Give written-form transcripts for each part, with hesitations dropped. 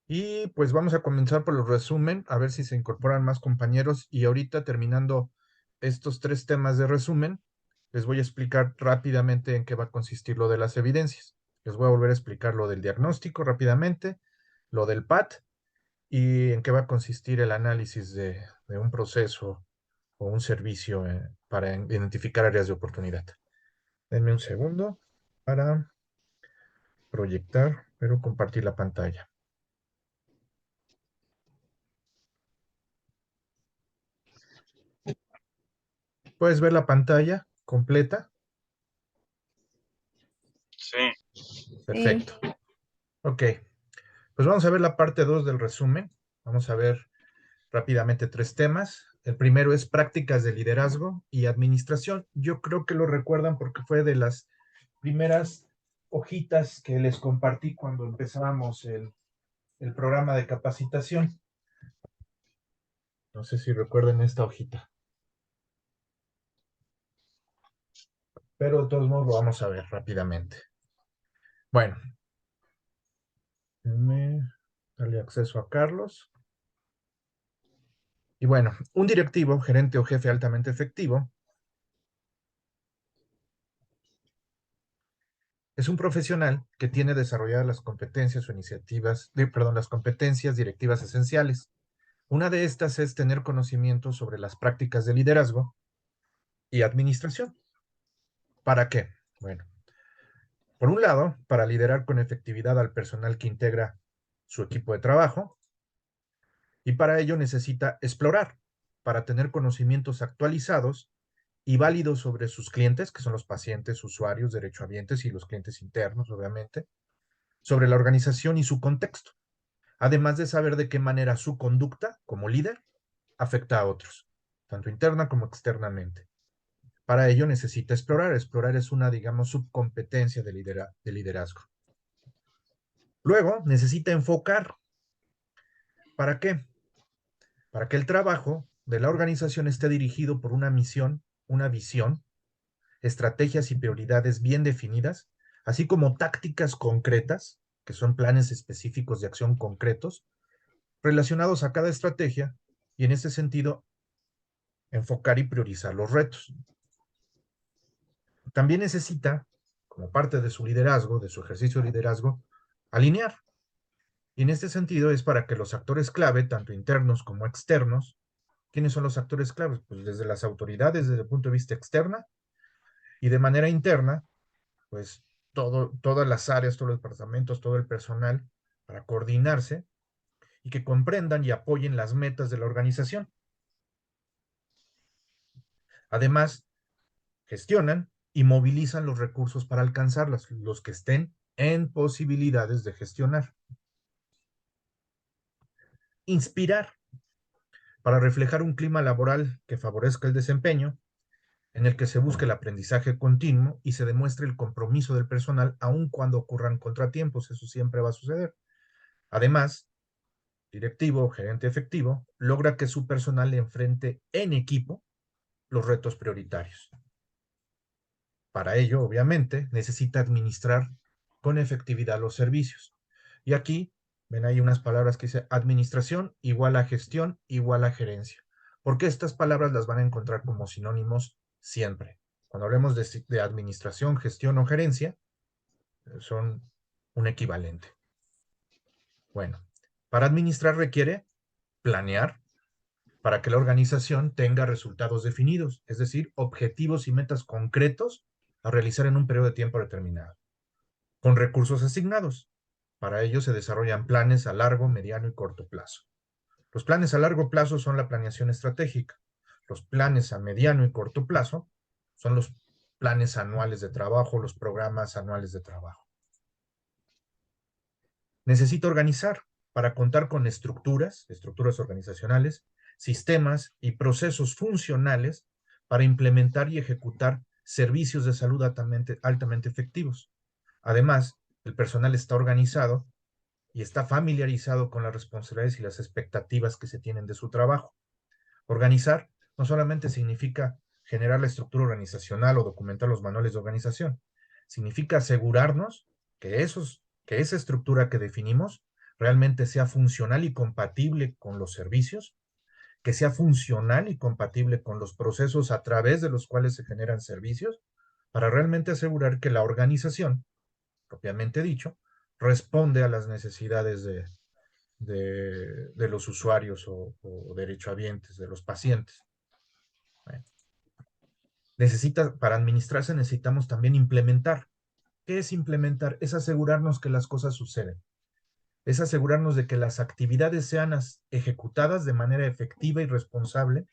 Y pues vamos a comenzar por el resumen, a ver si se incorporan más compañeros. Y ahorita terminando estos tres temas de resumen, les voy a explicar rápidamente en qué va a consistir lo de las evidencias. Les voy a volver a explicar lo del diagnóstico rápidamente, lo del PAT y en qué va a consistir el análisis de un proceso o un servicio para identificar áreas de oportunidad. Denme un segundo para proyectar, pero compartir la pantalla. ¿Puedes ver la pantalla completa? Sí, Sí, Perfecto. Ok, pues vamos a ver la parte 2 del resumen. Vamos a ver rápidamente tres temas. El primero es prácticas de liderazgo y administración. Yo creo que lo recuerdan porque fue de las primeras hojitas que les compartí cuando empezábamos el programa de capacitación. No sé si recuerden esta hojita, pero de todos modos lo vamos a ver rápidamente. Bueno, déjenme darle acceso a Carlos. Y bueno, un directivo, gerente o jefe altamente efectivo es un profesional que tiene desarrolladas las competencias o iniciativas, perdón, las competencias directivas esenciales. Una de estas es tener conocimiento sobre las prácticas de liderazgo y administración. ¿Para qué? Bueno, por un lado, para liderar con efectividad al personal que integra su equipo de trabajo, y para ello necesita explorar, para tener conocimientos actualizados y válidos sobre sus clientes, que son los pacientes, usuarios, derechohabientes y los clientes internos, obviamente, sobre la organización y su contexto, además de saber de qué manera su conducta como líder afecta a otros, tanto interna como externamente. Para ello necesita explorar. Explorar es una, digamos, subcompetencia de liderazgo. Luego necesita enfocar. ¿Para qué? Para que el trabajo de la organización esté dirigido por una misión, una visión, estrategias y prioridades bien definidas, así como tácticas concretas, que son planes específicos de acción concretos, relacionados a cada estrategia y en ese sentido enfocar y priorizar los retos. También necesita, como parte de su liderazgo, de su ejercicio de liderazgo, alinear. Y en este sentido es para que los actores clave, tanto internos como externos, ¿quiénes son los actores claves? Pues desde las autoridades, desde el punto de vista externa, y de manera interna, pues todas las áreas, todos los departamentos, todo el personal, para coordinarse y que comprendan y apoyen las metas de la organización. Además, gestionan y movilizan los recursos para alcanzarlas, los que estén en posibilidades de gestionar. Inspirar para reflejar un clima laboral que favorezca el desempeño, en el que se busque el aprendizaje continuo y se demuestre el compromiso del personal aun cuando ocurran contratiempos. Eso siempre va a suceder. Además, directivo o gerente efectivo logra que su personal le enfrente en equipo los retos prioritarios. Para ello, obviamente, necesita administrar con efectividad los servicios. Y aquí, ven ahí unas palabras que dice administración igual a gestión igual a gerencia. Porque estas palabras las van a encontrar como sinónimos siempre. Cuando hablemos de administración, gestión o gerencia, son un equivalente. Bueno, para administrar requiere planear para que la organización tenga resultados definidos, es decir, objetivos y metas concretos a realizar en un periodo de tiempo determinado, con recursos asignados. Para ello se desarrollan planes a largo, mediano y corto plazo. Los planes a largo plazo son la planeación estratégica. Los planes a mediano y corto plazo son los planes anuales de trabajo, los programas anuales de trabajo. Necesita organizar para contar con estructuras organizacionales, sistemas y procesos funcionales para implementar y ejecutar servicios de salud altamente efectivos. Además, el personal está organizado y está familiarizado con las responsabilidades y las expectativas que se tienen de su trabajo. Organizar no solamente significa generar la estructura organizacional o documentar los manuales de organización, significa asegurarnos que esa estructura que definimos realmente sea funcional y compatible con los servicios, que sea funcional y compatible con los procesos a través de los cuales se generan servicios, para realmente asegurar que la organización, propiamente dicho, responde a las necesidades de los usuarios o derechohabientes, de los pacientes. Bueno, para administrarse necesitamos también implementar. ¿Qué es implementar? Es asegurarnos que las cosas suceden. Es asegurarnos de que las actividades sean ejecutadas de manera efectiva y responsable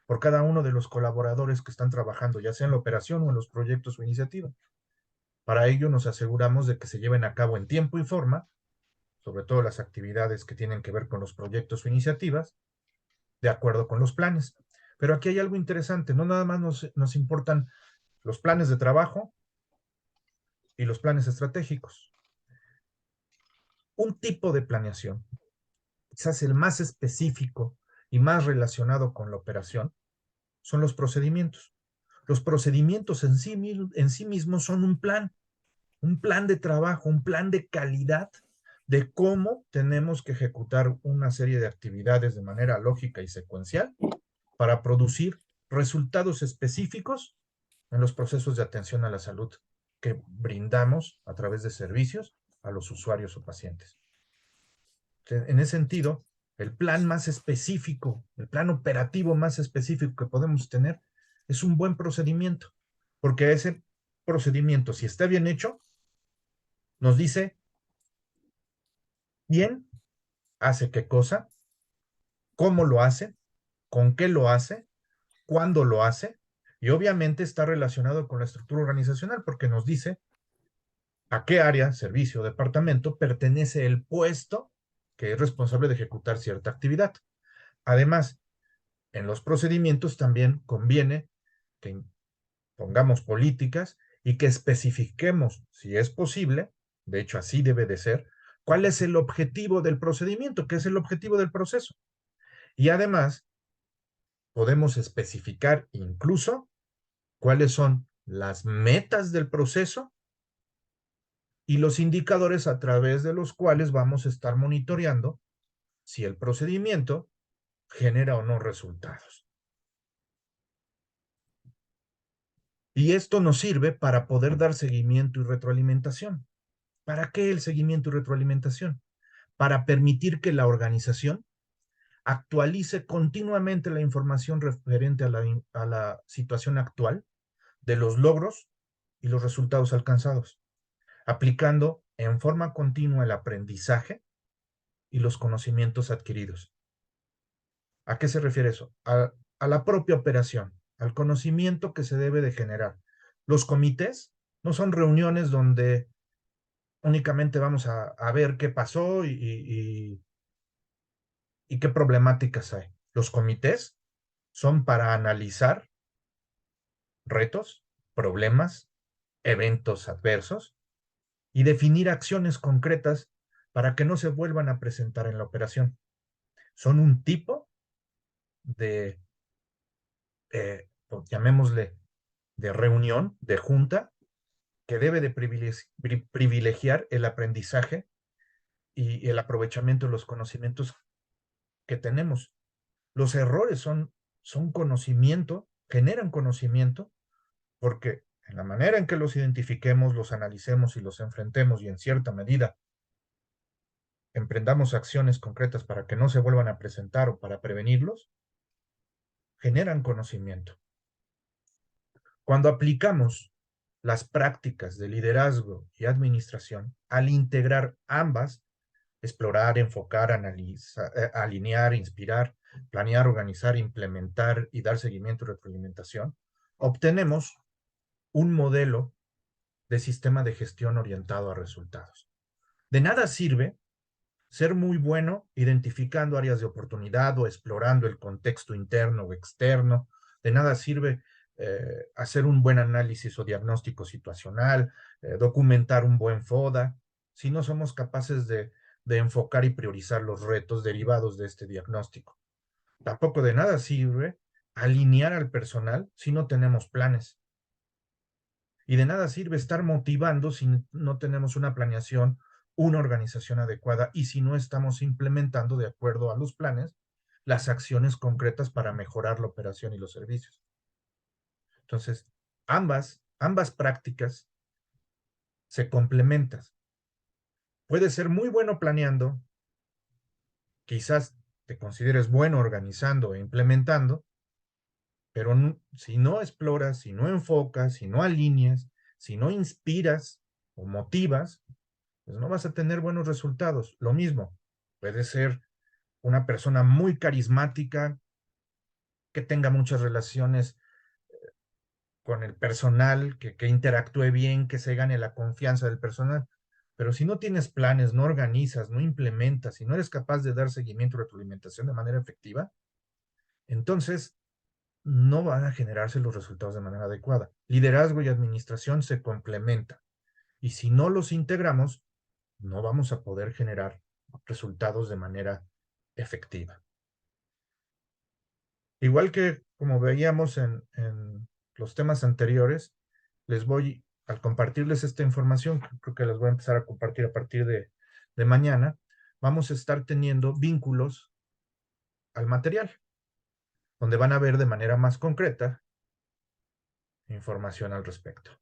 por cada uno de los colaboradores que están trabajando, ya sea en la operación o en los proyectos o iniciativas. Para ello nos aseguramos de que se lleven a cabo en tiempo y forma, sobre todo las actividades que tienen que ver con los proyectos o iniciativas, de acuerdo con los planes. Pero aquí hay algo interesante, no nada más nos importan los planes de trabajo y los planes estratégicos. Un tipo de planeación, quizás el más específico y más relacionado con la operación, son los procedimientos. Los procedimientos en sí mismos son un plan de trabajo, un plan de calidad de cómo tenemos que ejecutar una serie de actividades de manera lógica y secuencial para producir resultados específicos en los procesos de atención a la salud que brindamos a través de servicios a los usuarios o pacientes. En ese sentido, el plan más específico, el plan operativo más específico que podemos tener es un buen procedimiento, porque ese procedimiento, si está bien hecho, nos dice quién hace qué cosa, cómo lo hace, con qué lo hace, cuándo lo hace, y obviamente está relacionado con la estructura organizacional porque nos dice a qué área, servicio o departamento pertenece el puesto que es responsable de ejecutar cierta actividad. Además, en los procedimientos también conviene que pongamos políticas y que especifiquemos, si es posible, de hecho así debe de ser, cuál es el objetivo del procedimiento, qué es el objetivo del proceso. Y además, podemos especificar incluso cuáles son las metas del proceso y los indicadores a través de los cuales vamos a estar monitoreando si el procedimiento genera o no resultados. Y esto nos sirve para poder dar seguimiento y retroalimentación. ¿Para qué el seguimiento y retroalimentación? Para permitir que la organización actualice continuamente la información referente a la situación actual de los logros y los resultados alcanzados, aplicando en forma continua el aprendizaje y los conocimientos adquiridos. ¿A qué se refiere eso? A la propia operación, al conocimiento que se debe de generar. Los comités no son reuniones donde únicamente vamos a ver qué pasó y qué problemáticas hay. Los comités son para analizar retos, problemas, eventos adversos y definir acciones concretas para que no se vuelvan a presentar en la operación. Son un tipo de, llamémosle, de reunión, de junta, que debe de privilegiar el aprendizaje y el aprovechamiento de los conocimientos que tenemos. Los errores son conocimiento, generan conocimiento, porque en la manera en que los identifiquemos, los analicemos y los enfrentemos y en cierta medida emprendamos acciones concretas para que no se vuelvan a presentar o para prevenirlos, generan conocimiento. Cuando aplicamos las prácticas de liderazgo y administración, al integrar ambas, explorar, enfocar, analizar, alinear, inspirar, planear, organizar, implementar y dar seguimiento y retroalimentación, obtenemos un modelo de sistema de gestión orientado a resultados. De nada sirve ser muy bueno identificando áreas de oportunidad o explorando el contexto interno o externo. De nada sirve hacer un buen análisis o diagnóstico situacional, documentar un buen FODA, si no somos capaces de enfocar y priorizar los retos derivados de este diagnóstico. Tampoco de nada sirve alinear al personal si no tenemos planes. Y de nada sirve estar motivando si no tenemos una planeación una organización adecuada y si no estamos implementando de acuerdo a los planes las acciones concretas para mejorar la operación y los servicios. Entonces, ambas prácticas se complementan. Puedes ser muy bueno planeando, quizás te consideres bueno organizando e implementando, pero si no exploras, si no enfocas, si no alineas, si no inspiras o motivas, pues no vas a tener buenos resultados. Lo mismo, puede ser una persona muy carismática, que tenga muchas relaciones con el personal, que interactúe bien, que se gane la confianza del personal. Pero si no tienes planes, no organizas, no implementas, si no eres capaz de dar seguimiento y retroalimentación de manera efectiva, entonces no van a generarse los resultados de manera adecuada. Liderazgo y administración se complementan. Y si no los integramos, no vamos a poder generar resultados de manera efectiva. Igual que como veíamos en los temas anteriores, al compartirles esta información, creo que las voy a empezar a compartir a partir de mañana, vamos a estar teniendo vínculos al material, donde van a ver de manera más concreta información al respecto.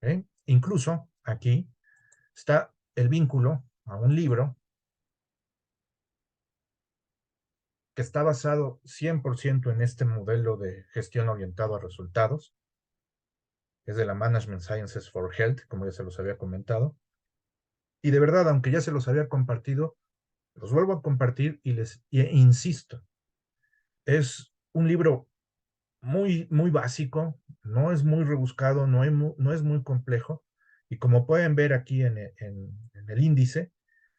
¿Ok? Incluso aquí está el vínculo a un libro que está basado 100% en este modelo de gestión orientado a resultados. Es de la Management Sciences for Health, como ya se los había comentado. Y de verdad, aunque ya se los había compartido, los vuelvo a compartir y insisto, es un libro muy básico, no es muy rebuscado, no es muy complejo, y como pueden ver aquí en el índice,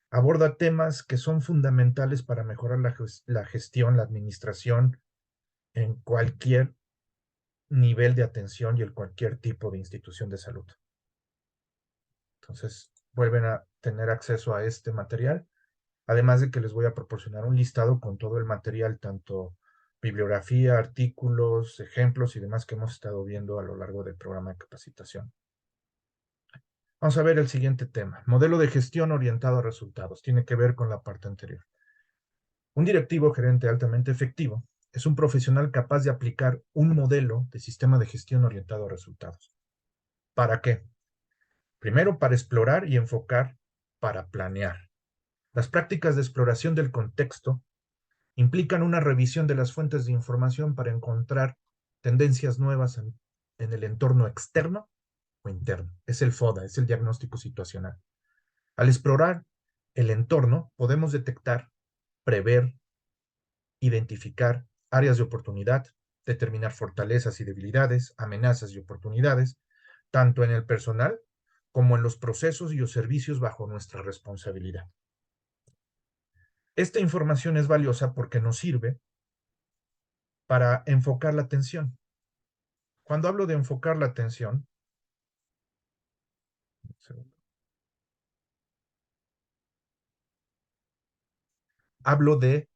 aborda temas que son fundamentales para mejorar la gestión, la administración en cualquier nivel de atención y en cualquier tipo de institución de salud. Entonces, vuelven a tener acceso a este material, además de que les voy a proporcionar un listado con todo el material, tanto bibliografía, artículos, ejemplos y demás que hemos estado viendo a lo largo del programa de capacitación. Vamos a ver el siguiente tema. Modelo de gestión orientado a resultados. Tiene que ver con la parte anterior. Un directivo gerente altamente efectivo es un profesional capaz de aplicar un modelo de sistema de gestión orientado a resultados. ¿Para qué? Primero, para explorar y enfocar, para planear. Las prácticas de exploración del contexto implican una revisión de las fuentes de información para encontrar tendencias nuevas en el entorno externo o interno. Es el FODA, es el diagnóstico situacional. Al explorar el entorno, podemos detectar, prever, identificar áreas de oportunidad, determinar fortalezas y debilidades, amenazas y oportunidades, tanto en el personal como en los procesos y los servicios bajo nuestra responsabilidad. Esta información es valiosa porque nos sirve para enfocar la atención. Cuando hablo de enfocar la atención, hablo de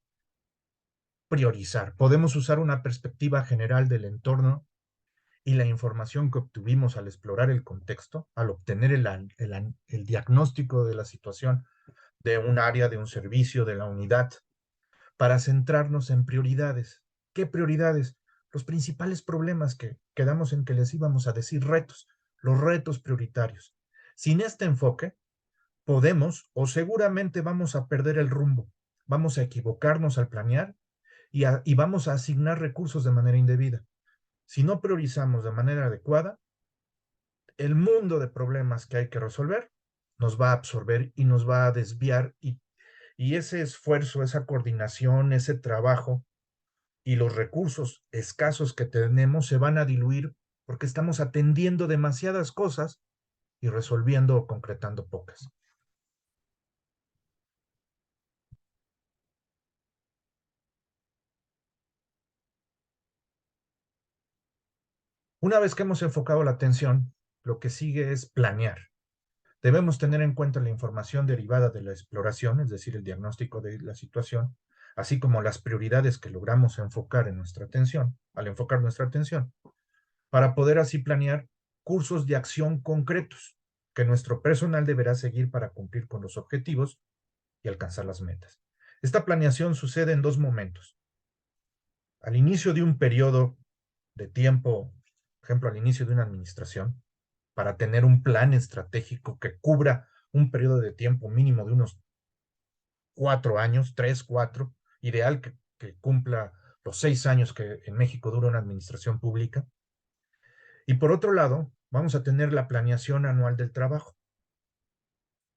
priorizar. Podemos usar una perspectiva general del entorno y la información que obtuvimos al explorar el contexto, al obtener el diagnóstico de la situación de un área, de un servicio, de la unidad, para centrarnos en prioridades. ¿Qué prioridades? Los principales problemas que quedamos en que les íbamos a decir retos, los retos prioritarios. Sin este enfoque, podemos o seguramente vamos a perder el rumbo, vamos a equivocarnos al planear y vamos a asignar recursos de manera indebida. Si no priorizamos de manera adecuada, el mundo de problemas que hay que resolver nos va a absorber y nos va a desviar y ese esfuerzo, esa coordinación, ese trabajo y los recursos escasos que tenemos se van a diluir porque estamos atendiendo demasiadas cosas y resolviendo o concretando pocas. Una vez que hemos enfocado la atención, lo que sigue es planear. Debemos tener en cuenta la información derivada de la exploración, es decir, el diagnóstico de la situación, así como las prioridades que logramos enfocar en nuestra atención, al enfocar nuestra atención, para poder así planear cursos de acción concretos que nuestro personal deberá seguir para cumplir con los objetivos y alcanzar las metas. Esta planeación sucede en dos momentos. Al inicio de un periodo de tiempo, por ejemplo, al inicio de una administración, para tener un plan estratégico que cubra un periodo de tiempo mínimo de unos 4 años, 3, 4, ideal que cumpla los 6 años que en México dura una administración pública. Y por otro lado, vamos a tener la planeación anual del trabajo,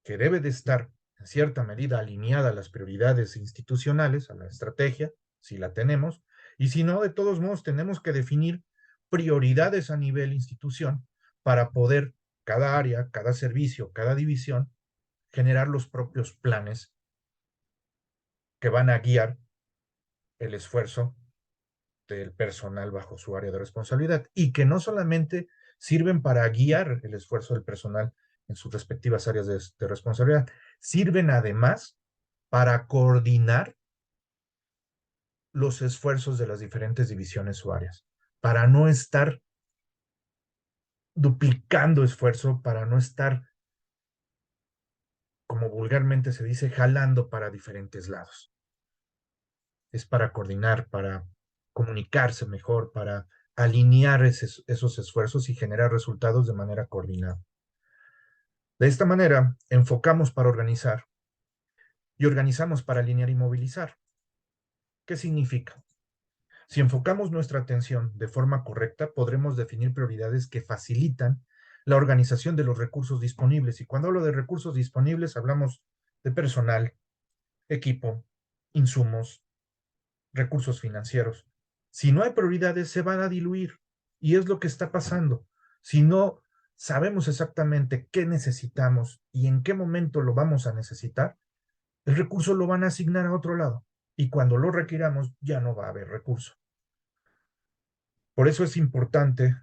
que debe de estar en cierta medida alineada a las prioridades institucionales, a la estrategia, si la tenemos, y si no, de todos modos, tenemos que definir prioridades a nivel institución para poder cada área, cada servicio, cada división, generar los propios planes que van a guiar el esfuerzo del personal bajo su área de responsabilidad y que no solamente sirven para guiar el esfuerzo del personal en sus respectivas áreas de responsabilidad, sirven además para coordinar los esfuerzos de las diferentes divisiones o áreas, para no estar duplicando esfuerzo, para no estar, como vulgarmente se dice, jalando para diferentes lados. Es para coordinar, para comunicarse mejor, para alinear esos esfuerzos y generar resultados de manera coordinada. De esta manera, enfocamos para organizar y organizamos para alinear y movilizar. ¿Qué significa? Si enfocamos nuestra atención de forma correcta, podremos definir prioridades que facilitan la organización de los recursos disponibles. Y cuando hablo de recursos disponibles, hablamos de personal, equipo, insumos, recursos financieros. Si no hay prioridades, se van a diluir. Y es lo que está pasando. Si no sabemos exactamente qué necesitamos y en qué momento lo vamos a necesitar, el recurso lo van a asignar a otro lado. Y cuando lo requiramos, ya no va a haber recurso. Por eso es importante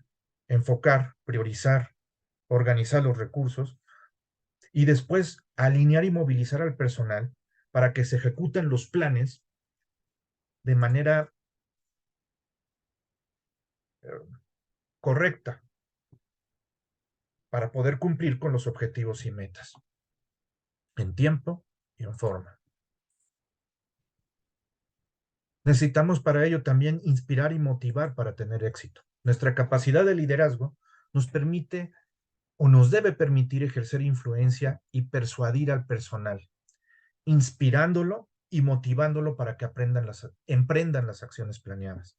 enfocar, priorizar, organizar los recursos y después alinear y movilizar al personal para que se ejecuten los planes de manera correcta para poder cumplir con los objetivos y metas en tiempo y en forma. Necesitamos para ello también inspirar y motivar para tener éxito. Nuestra capacidad de liderazgo nos permite o nos debe permitir ejercer influencia y persuadir al personal, inspirándolo y motivándolo para que emprendan las acciones planeadas.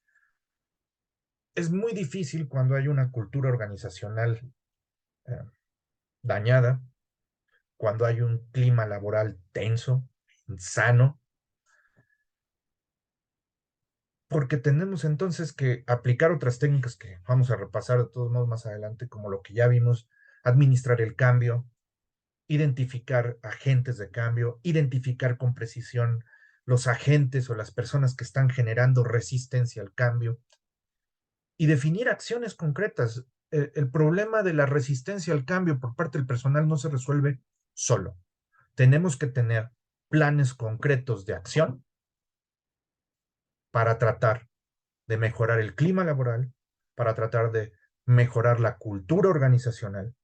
Es muy difícil cuando hay una cultura organizacional eh, dañada, cuando hay un clima laboral tenso, insano, porque tenemos entonces que aplicar otras técnicas que vamos a repasar de todos modos más adelante, como lo que ya vimos, administrar el cambio, identificar agentes de cambio, identificar con precisión los agentes o las personas que están generando resistencia al cambio y definir acciones concretas. El problema de la resistencia al cambio por parte del personal no se resuelve solo. Tenemos que tener planes concretos de acción para tratar de mejorar el clima laboral, para tratar de mejorar la cultura organizacional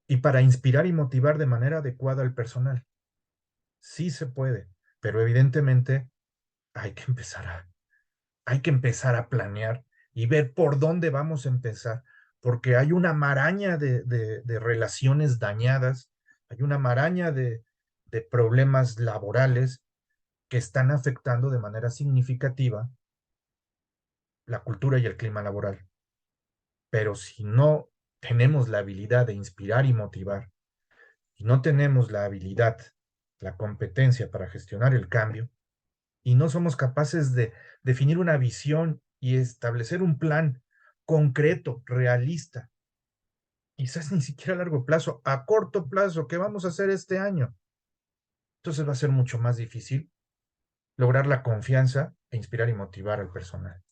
y para inspirar y motivar de manera adecuada al personal. Sí se puede, pero evidentemente hay que empezar a, hay que empezar a planear y ver por dónde vamos a empezar, porque hay una maraña de relaciones dañadas, hay una maraña de problemas laborales que están afectando de manera significativa la cultura y el clima laboral. Pero si no tenemos la habilidad de inspirar y motivar, y no tenemos la habilidad, la competencia para gestionar el cambio, y no somos capaces de definir una visión y establecer un plan concreto, realista, quizás ni siquiera a largo plazo, a corto plazo, ¿qué vamos a hacer este año? Entonces va a ser mucho más difícil lograr la confianza e inspirar y motivar al personal.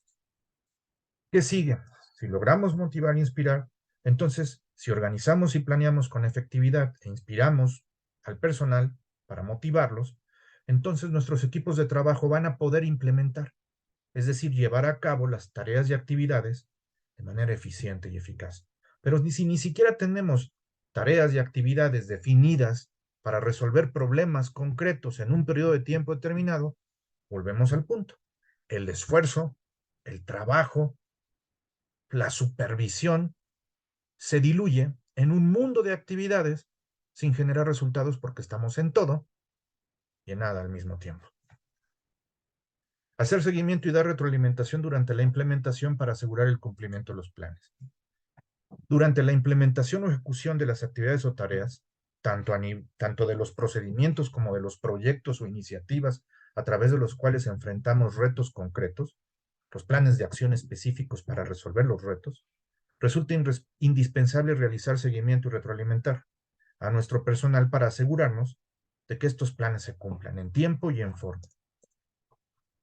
¿Qué sigue? Si logramos motivar e inspirar, entonces Si organizamos y planeamos con efectividad e inspiramos al personal para motivarlos, entonces nuestros equipos de trabajo van a poder implementar, es decir, llevar a cabo las tareas y actividades de manera eficiente y eficaz. Pero si ni siquiera tenemos tareas y actividades definidas para resolver problemas concretos en un periodo de tiempo determinado, volvemos al punto. El esfuerzo, el trabajo, la supervisión se diluye en un mundo de actividades sin generar resultados porque estamos en todo y en nada al mismo tiempo. Hacer seguimiento y dar retroalimentación durante la implementación para asegurar el cumplimiento de los planes. Durante la implementación o ejecución de las actividades o tareas, tanto de los procedimientos como de los proyectos o iniciativas a través de los cuales enfrentamos retos concretos, los planes de acción específicos para resolver los retos, resulta indispensable realizar seguimiento y retroalimentar a nuestro personal para asegurarnos de que estos planes se cumplan en tiempo y en forma.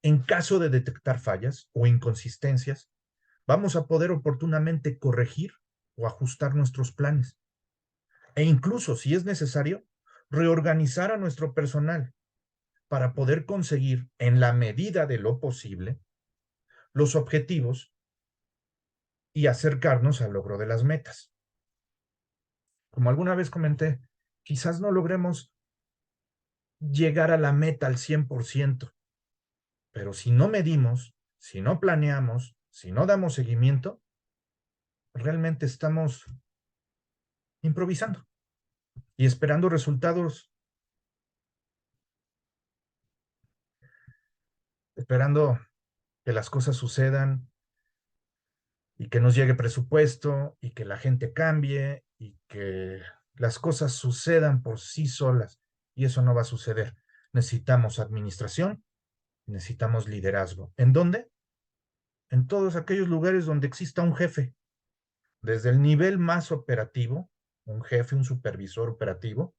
En caso de detectar fallas o inconsistencias, vamos a poder oportunamente corregir o ajustar nuestros planes. E incluso, si es necesario, reorganizar a nuestro personal para poder conseguir, en la medida de lo posible, los objetivos y acercarnos al logro de las metas. Como alguna vez comenté, quizás no logremos llegar a la meta al 100%, pero si no medimos, si no planeamos, si no damos seguimiento, realmente estamos improvisando y esperando resultados, esperando que las cosas sucedan y que nos llegue presupuesto y que la gente cambie y que las cosas sucedan por sí solas. Y eso no va a suceder. Necesitamos administración, necesitamos liderazgo. ¿En dónde? En todos aquellos lugares donde exista un jefe, desde el nivel más operativo, un jefe, un supervisor operativo,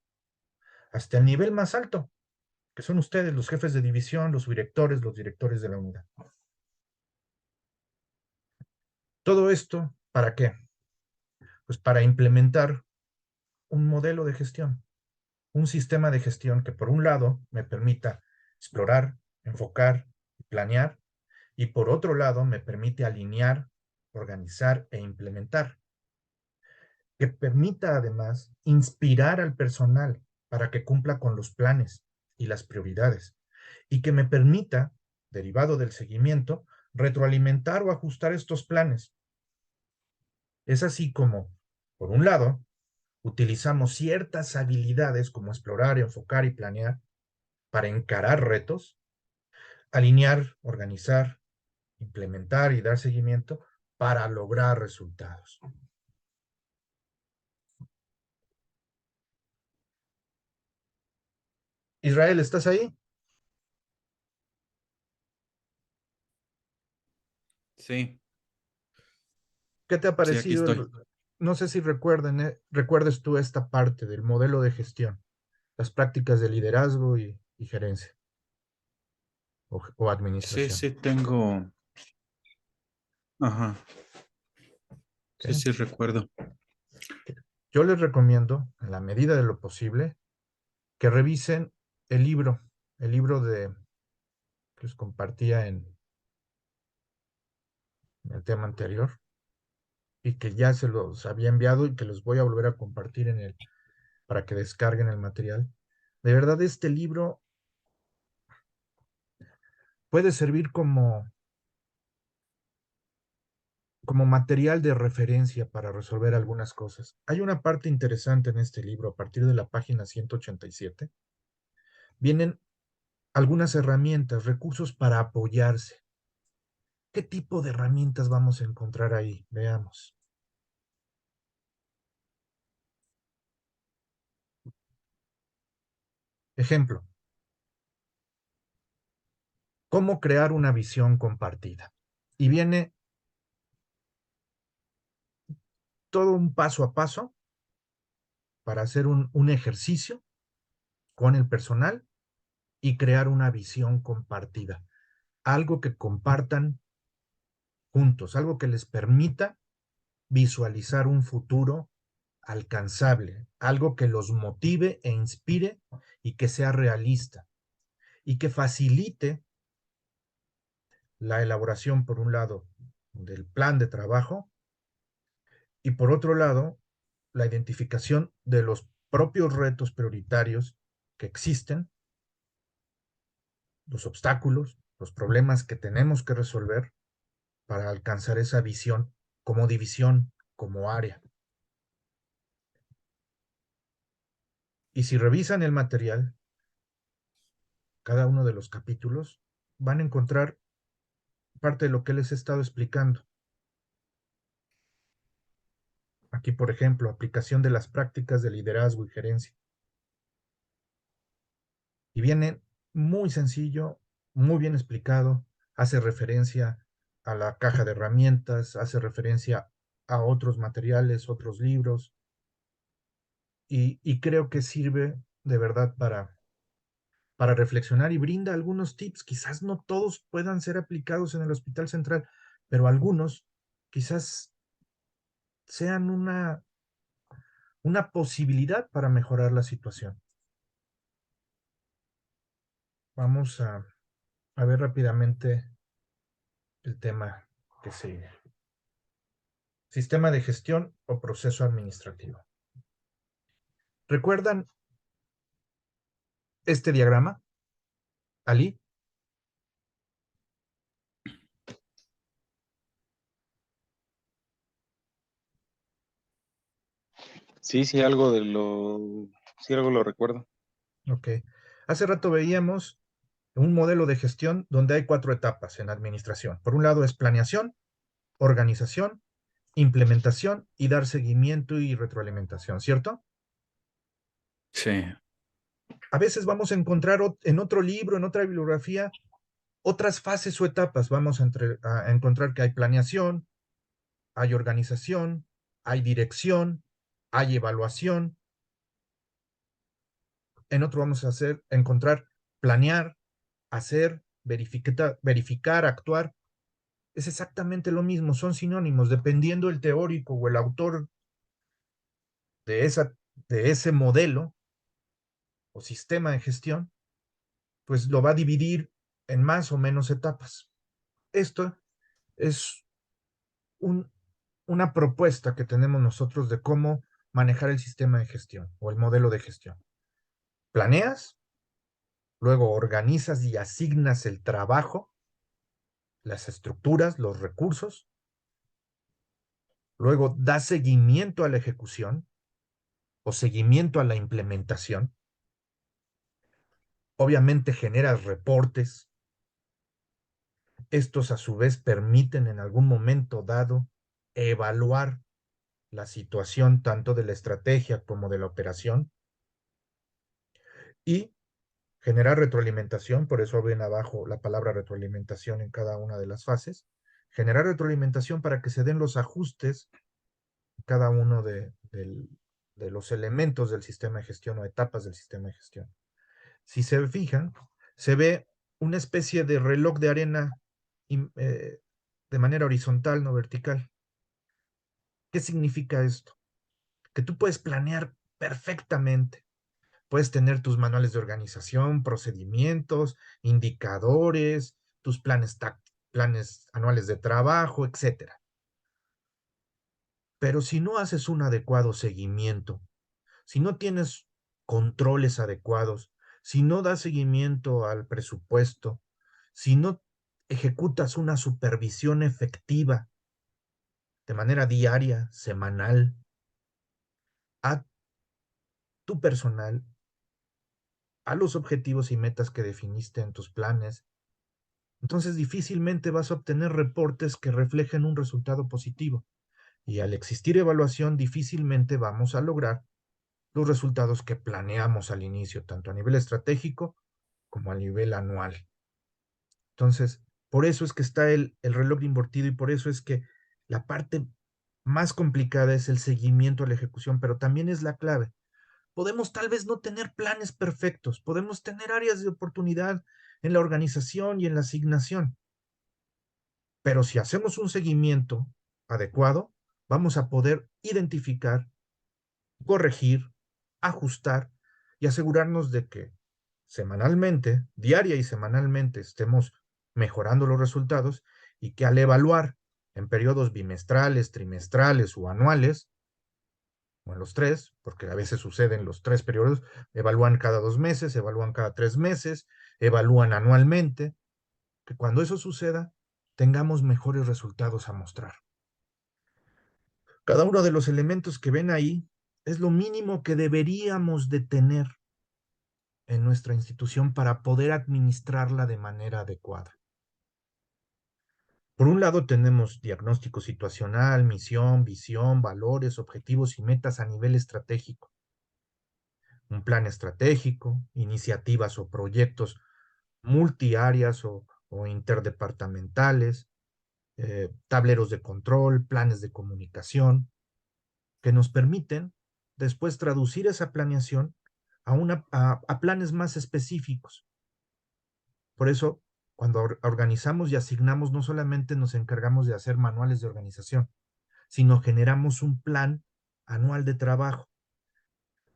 hasta el nivel más alto, que son ustedes, los jefes de división, los directores de la unidad. Todo esto, ¿para qué? Pues para implementar un modelo de gestión, un sistema de gestión que por un lado me permita explorar, enfocar y planear, y por otro lado me permite alinear, organizar e implementar, que permita además inspirar al personal para que cumpla con los planes y las prioridades, y que me permita, derivado del seguimiento, retroalimentar o ajustar estos planes. Es así como, por un lado, utilizamos ciertas habilidades como explorar, enfocar y planear para encarar retos, alinear, organizar, implementar y dar seguimiento para lograr resultados. Israel, ¿estás ahí? Sí, ¿Qué te ha sí, aquí parecido? estoy. No sé si recuerdes tú esta parte del modelo de gestión, las prácticas de liderazgo y gerencia o Sí, administración. sí, tengo. Ajá, sí, ¿Ok? sí, recuerdo. Yo les recomiendo, en la medida de lo posible, que revisen el libro, el libro que les compartía en el tema anterior y que ya se los había enviado y que los voy a volver a compartir para que descarguen el material. De verdad, este libro puede servir como material de referencia para resolver algunas cosas. Hay una parte interesante en este libro, a partir de la página 187. Vienen algunas herramientas, recursos para apoyarse. ¿Qué tipo de herramientas vamos a encontrar ahí? Veamos. Ejemplo, ¿cómo crear una visión compartida? Y viene todo un paso a paso para hacer un ejercicio con el personal y crear una visión compartida, algo que compartan juntos, algo que les permita visualizar un futuro alcanzable, algo que los motive e inspire y que sea realista y que facilite la elaboración, por un lado, del plan de trabajo y por otro lado, la identificación de los propios retos prioritarios que existen, los obstáculos, los problemas que tenemos que resolver para alcanzar esa visión como división, como área. Y si revisan el material, cada uno de los capítulos, van a encontrar parte de lo que les he estado explicando. Aquí, por ejemplo, aplicación de las prácticas de liderazgo y gerencia. Y viene muy sencillo, muy bien explicado, hace referencia a la caja de herramientas, hace referencia a otros materiales, otros libros, y creo que sirve de verdad para reflexionar y brinda algunos tips. Quizás no todos puedan ser aplicados en el Hospital Central, pero algunos quizás sean una posibilidad para mejorar la situación. Vamos a ver rápidamente el tema que sigue. Sistema de gestión o proceso administrativo. ¿Recuerdan este diagrama, Ali? Sí, sí, sí, algo lo recuerdo. Ok. Hace rato veíamos un modelo de gestión donde hay 4 etapas en administración. Por un lado es planeación, organización, implementación y dar seguimiento y retroalimentación, ¿cierto? Sí. A veces vamos a encontrar en otro libro, en otra bibliografía, otras fases o etapas. Vamos a encontrar que hay planeación, hay organización, hay dirección, hay evaluación. En otro vamos a encontrar planear, hacer, verificar, actuar. Es exactamente lo mismo, son sinónimos, dependiendo el teórico o el autor de, de ese modelo o sistema de gestión, pues lo va a dividir en más o menos etapas. Esto es un, una propuesta que tenemos nosotros de cómo manejar el sistema de gestión o el modelo de gestión. Planeas, luego organizas y asignas el trabajo, las estructuras, los recursos, luego das seguimiento a la ejecución o seguimiento a la implementación. Obviamente generas reportes. Estos a su vez permiten en algún momento dado evaluar la situación tanto de la estrategia como de la operación y generar retroalimentación, por eso ven abajo la palabra retroalimentación en cada una de las fases, generar retroalimentación para que se den los ajustes en cada uno de los elementos del sistema de gestión o etapas del sistema de gestión. Si se fijan, se ve una especie de reloj de arena de manera horizontal, no vertical. ¿Qué significa esto? Que tú puedes planear perfectamente. Puedes tener tus manuales de organización, procedimientos, indicadores, tus planes anuales de trabajo, etcétera. Pero si no haces un adecuado seguimiento, si no tienes controles adecuados, si no das seguimiento al presupuesto, si no ejecutas una supervisión efectiva de manera diaria, semanal, a tu personal, a los objetivos y metas que definiste en tus planes, entonces difícilmente vas a obtener reportes que reflejen un resultado positivo. Y al existir evaluación, difícilmente vamos a lograr los resultados que planeamos al inicio, tanto a nivel estratégico como a nivel anual. Entonces, por eso es que está el reloj invertido y por eso es que la parte más complicada es el seguimiento a la ejecución, pero también es la clave. Podemos tal vez no tener planes perfectos, podemos tener áreas de oportunidad en la organización y en la asignación, pero si hacemos un seguimiento adecuado, vamos a poder identificar corregir, ajustar y asegurarnos de que semanalmente, diaria y semanalmente, estemos mejorando los resultados y que al evaluar en periodos bimestrales, trimestrales o anuales, o en los tres, porque a veces suceden los tres periodos, evalúan cada 2 meses, evalúan cada 3 meses, evalúan anualmente, que cuando eso suceda, tengamos mejores resultados a mostrar. Cada uno de los elementos que ven ahí es lo mínimo que deberíamos de tener en nuestra institución para poder administrarla de manera adecuada. Por un lado tenemos diagnóstico situacional, misión, visión, valores, objetivos y metas a nivel estratégico. Un plan estratégico, iniciativas o proyectos multiáreas o interdepartamentales, tableros de control, planes de comunicación, que nos permiten después traducir esa planeación a planes más específicos. Por eso, cuando organizamos y asignamos, no solamente nos encargamos de hacer manuales de organización, sino generamos un plan anual de trabajo,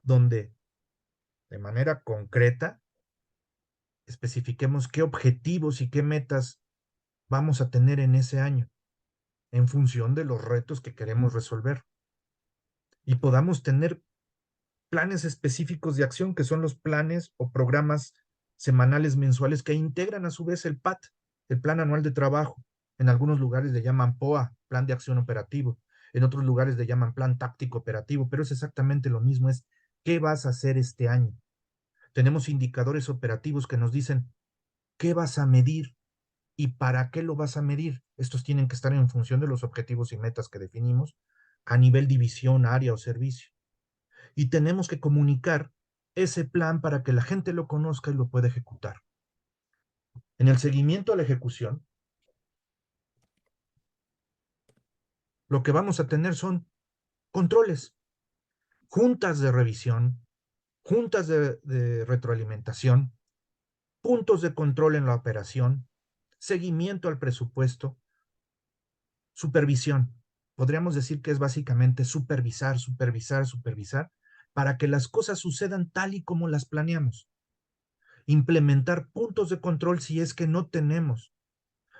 donde de manera concreta especifiquemos qué objetivos y qué metas vamos a tener en ese año, en función de los retos que queremos resolver. Y podamos tener planes específicos de acción, que son los planes o programas semanales mensuales que integran a su vez el PAT, el Plan Anual de Trabajo. En algunos lugares le llaman POA, Plan de Acción Operativo. En otros lugares le llaman Plan Táctico Operativo, pero es exactamente lo mismo, es ¿qué vas a hacer este año? Tenemos indicadores operativos que nos dicen qué vas a medir y para qué lo vas a medir. Estos tienen que estar en función de los objetivos y metas que definimos a nivel división, área o servicio. Y tenemos que comunicar ese plan para que la gente lo conozca y lo pueda ejecutar. En el seguimiento a la ejecución, lo que vamos a tener son controles, juntas de revisión, juntas de retroalimentación, puntos de control en la operación, seguimiento al presupuesto, supervisión. Podríamos decir que es básicamente supervisar, supervisar, supervisar, para que las cosas sucedan tal y como las planeamos. Implementar puntos de control si es que no tenemos.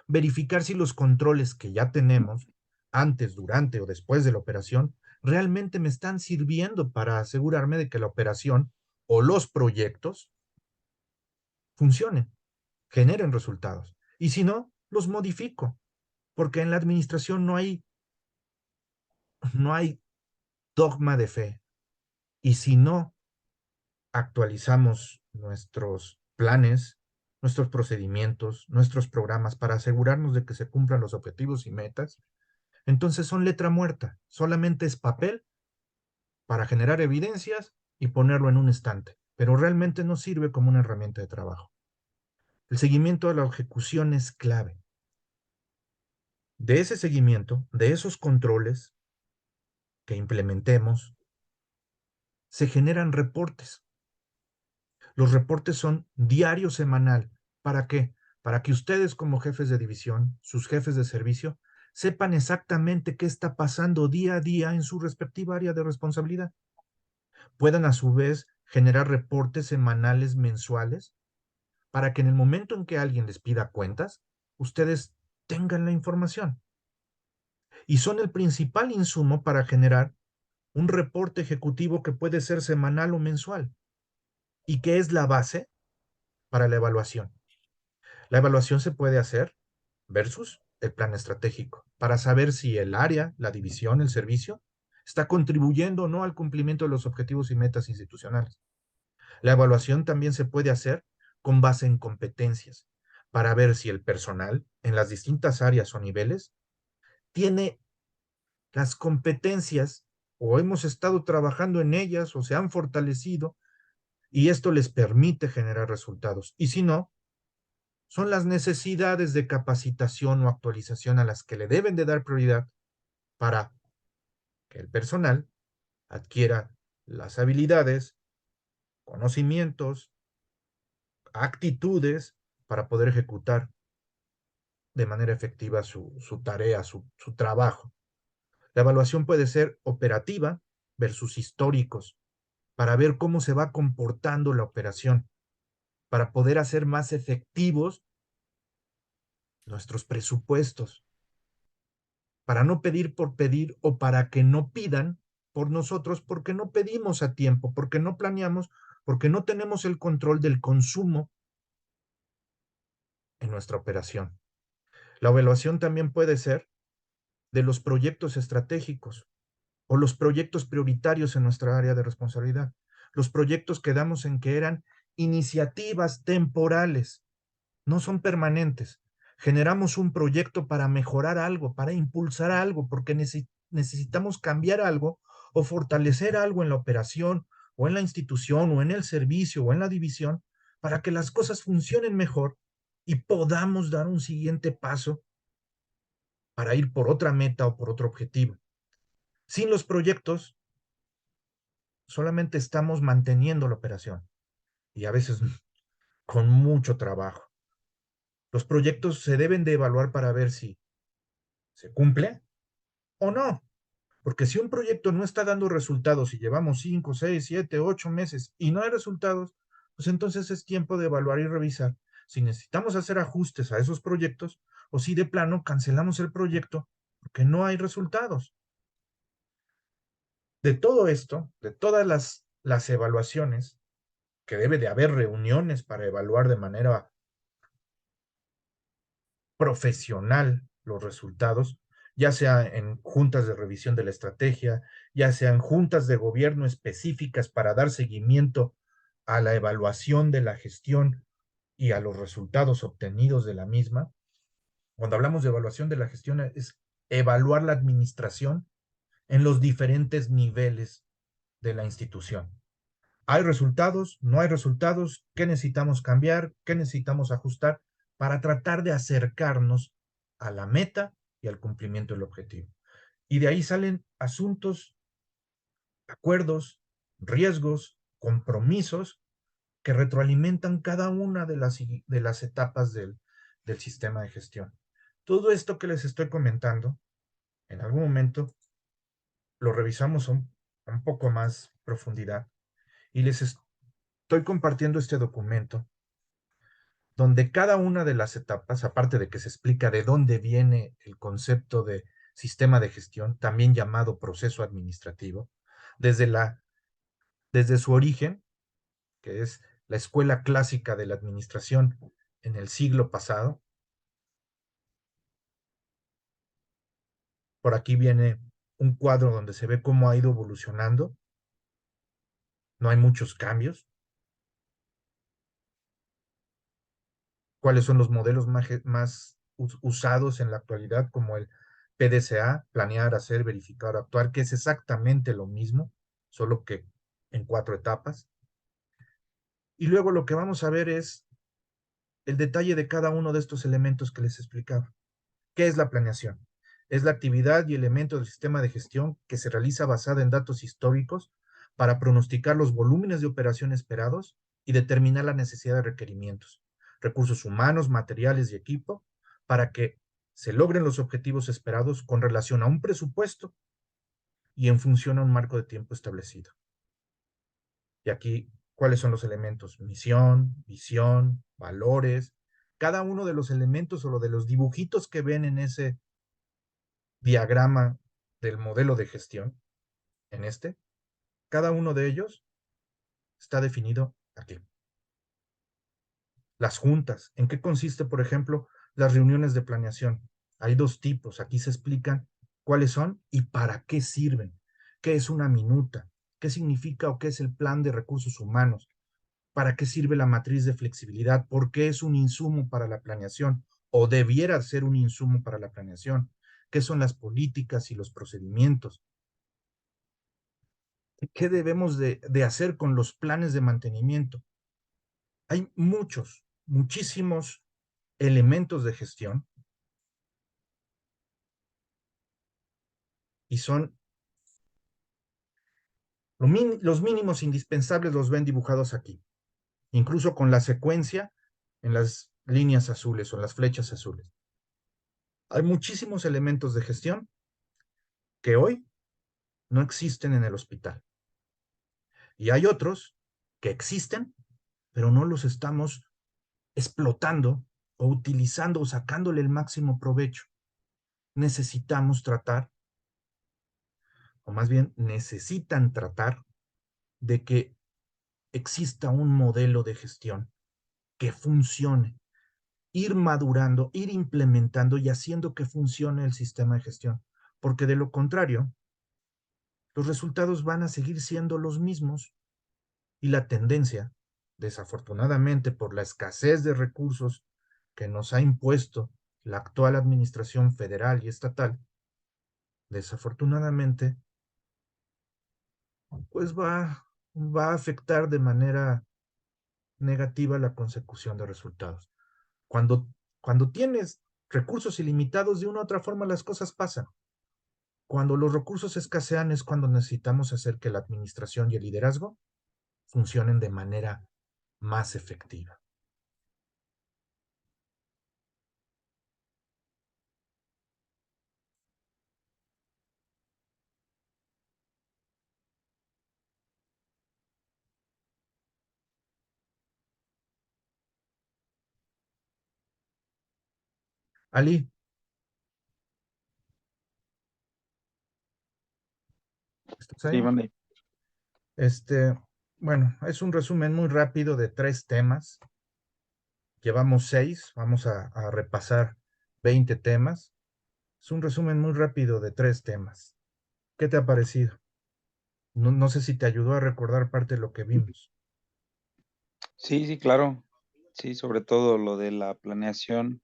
Verificar si los controles que ya tenemos, antes, durante o después de la operación, realmente me están sirviendo para asegurarme de que la operación o los proyectos funcionen, generen resultados. Y si no, los modifico, porque en la administración no hay dogma de fe. Y si no actualizamos nuestros planes, nuestros procedimientos, nuestros programas para asegurarnos de que se cumplan los objetivos y metas, entonces son letra muerta, solamente es papel para generar evidencias y ponerlo en un estante, pero realmente no sirve como una herramienta de trabajo. El seguimiento de la ejecución es clave. De ese seguimiento, de esos controles que implementemos, se generan reportes. Los reportes son diario semanal. ¿Para qué? Para que ustedes como jefes de división, sus jefes de servicio, sepan exactamente qué está pasando día a día en su respectiva área de responsabilidad. Puedan a su vez generar reportes semanales, mensuales, para que en el momento en que alguien les pida cuentas, ustedes tengan la información. Y son el principal insumo para generar un reporte ejecutivo que puede ser semanal o mensual y que es la base para la evaluación. La evaluación se puede hacer versus el plan estratégico para saber si el área, la división, el servicio está contribuyendo o no al cumplimiento de los objetivos y metas institucionales. La evaluación también se puede hacer con base en competencias para ver si el personal en las distintas áreas o niveles tiene las competencias o hemos estado trabajando en ellas o se han fortalecido y esto les permite generar resultados. Y si no, son las necesidades de capacitación o actualización a las que le deben de dar prioridad para que el personal adquiera las habilidades, conocimientos, actitudes para poder ejecutar de manera efectiva su tarea, su trabajo. La evaluación puede ser operativa, versus históricos, para ver cómo se va comportando la operación, para poder hacer más efectivos nuestros presupuestos, para no pedir por pedir o para que no pidan por nosotros porque no pedimos a tiempo, porque no planeamos, porque no tenemos el control del consumo en nuestra operación. La evaluación también puede ser de los proyectos estratégicos o los proyectos prioritarios en nuestra área de responsabilidad. Los proyectos quedamos en que eran iniciativas temporales, no son permanentes. Generamos un proyecto para mejorar algo, para impulsar algo, porque necesitamos cambiar algo o fortalecer algo en la operación o en la institución o en el servicio o en la división para que las cosas funcionen mejor y podamos dar un siguiente paso para ir por otra meta o por otro objetivo. Sin los proyectos, solamente estamos manteniendo la operación y a veces con mucho trabajo. Los proyectos se deben de evaluar para ver si se cumple o no. Porque si un proyecto no está dando resultados y llevamos 5, 6, 7, 8 meses y no hay resultados, pues entonces es tiempo de evaluar y revisar si necesitamos hacer ajustes a esos proyectos o si de plano cancelamos el proyecto porque no hay resultados. De todo esto, de todas las evaluaciones, que debe de haber reuniones para evaluar de manera profesional los resultados, ya sea en juntas de revisión de la estrategia, ya sean juntas de gobierno específicas para dar seguimiento a la evaluación de la gestión y a los resultados obtenidos de la misma. Cuando hablamos de evaluación de la gestión es evaluar la administración en los diferentes niveles de la institución. ¿Hay resultados? ¿No hay resultados? ¿Qué necesitamos cambiar? ¿Qué necesitamos ajustar para tratar de acercarnos a la meta y al cumplimiento del objetivo? Y de ahí salen asuntos, acuerdos, riesgos, compromisos que retroalimentan cada una de las etapas del sistema de gestión. Todo esto que les estoy comentando, en algún momento lo revisamos un poco más profundidad y les estoy compartiendo este documento donde cada una de las etapas, aparte de que se explica de dónde viene el concepto de sistema de gestión, también llamado proceso administrativo, desde, desde su origen, que es la escuela clásica de la administración en el siglo pasado. Por aquí viene un cuadro donde se ve cómo ha ido evolucionando. No hay muchos cambios. ¿Cuáles son los modelos más usados en la actualidad, como el PDCA, planear, hacer, verificar, actuar, que es exactamente lo mismo, solo que en 4 etapas? Y luego lo que vamos a ver es el detalle de cada uno de estos elementos que les explicaba. ¿Qué es la planeación? Es la actividad y elemento del sistema de gestión que se realiza basada en datos históricos para pronosticar los volúmenes de operación esperados y determinar la necesidad de requerimientos, recursos humanos, materiales y equipo para que se logren los objetivos esperados con relación a un presupuesto y en función a un marco de tiempo establecido. Y aquí, ¿cuáles son los elementos? Misión, visión, valores. Cada uno de los elementos o lo de los dibujitos que ven en ese diagrama del modelo de gestión, en cada uno de ellos está definido aquí. Las juntas, ¿en qué consiste, por ejemplo, las reuniones de planeación? Hay 2 tipos, aquí se explican cuáles son y para qué sirven. ¿Qué es una minuta? ¿Qué significa o qué es el plan de recursos humanos? ¿Para qué sirve la matriz de flexibilidad? ¿Por qué es un insumo para la planeación? ¿O debiera ser un insumo para la planeación? ¿Qué son las políticas y los procedimientos? ¿Qué debemos de hacer con los planes de mantenimiento? Hay muchísimos elementos de gestión y son los mínimos indispensables los ven dibujados aquí, incluso con la secuencia en las líneas azules o en las flechas azules. Hay muchísimos elementos de gestión que hoy no existen en el hospital. Y hay otros que existen, pero no los estamos explotando o utilizando o sacándole el máximo provecho. Necesitamos tratar, o más bien necesitan tratar, de que exista un modelo de gestión que funcione, ir madurando, ir implementando y haciendo que funcione el sistema de gestión, porque de lo contrario, los resultados van a seguir siendo los mismos y la tendencia, desafortunadamente por la escasez de recursos que nos ha impuesto la actual administración federal y estatal, desafortunadamente, pues va a afectar de manera negativa la consecución de resultados. Cuando, cuando tienes recursos ilimitados, de una u otra forma las cosas pasan. Cuando los recursos escasean es cuando necesitamos hacer que la administración y el liderazgo funcionen de manera más efectiva. Ali, ¿estás Sí, ahí? mande. Este, bueno, es un resumen muy rápido de 3 temas. Llevamos 6, vamos a repasar 20 temas. Es un resumen muy rápido de 3 temas. ¿Qué te ha parecido? No sé si te ayudó a recordar parte de lo que vimos. Sí, sí, claro. Sí, sobre todo lo de la planeación,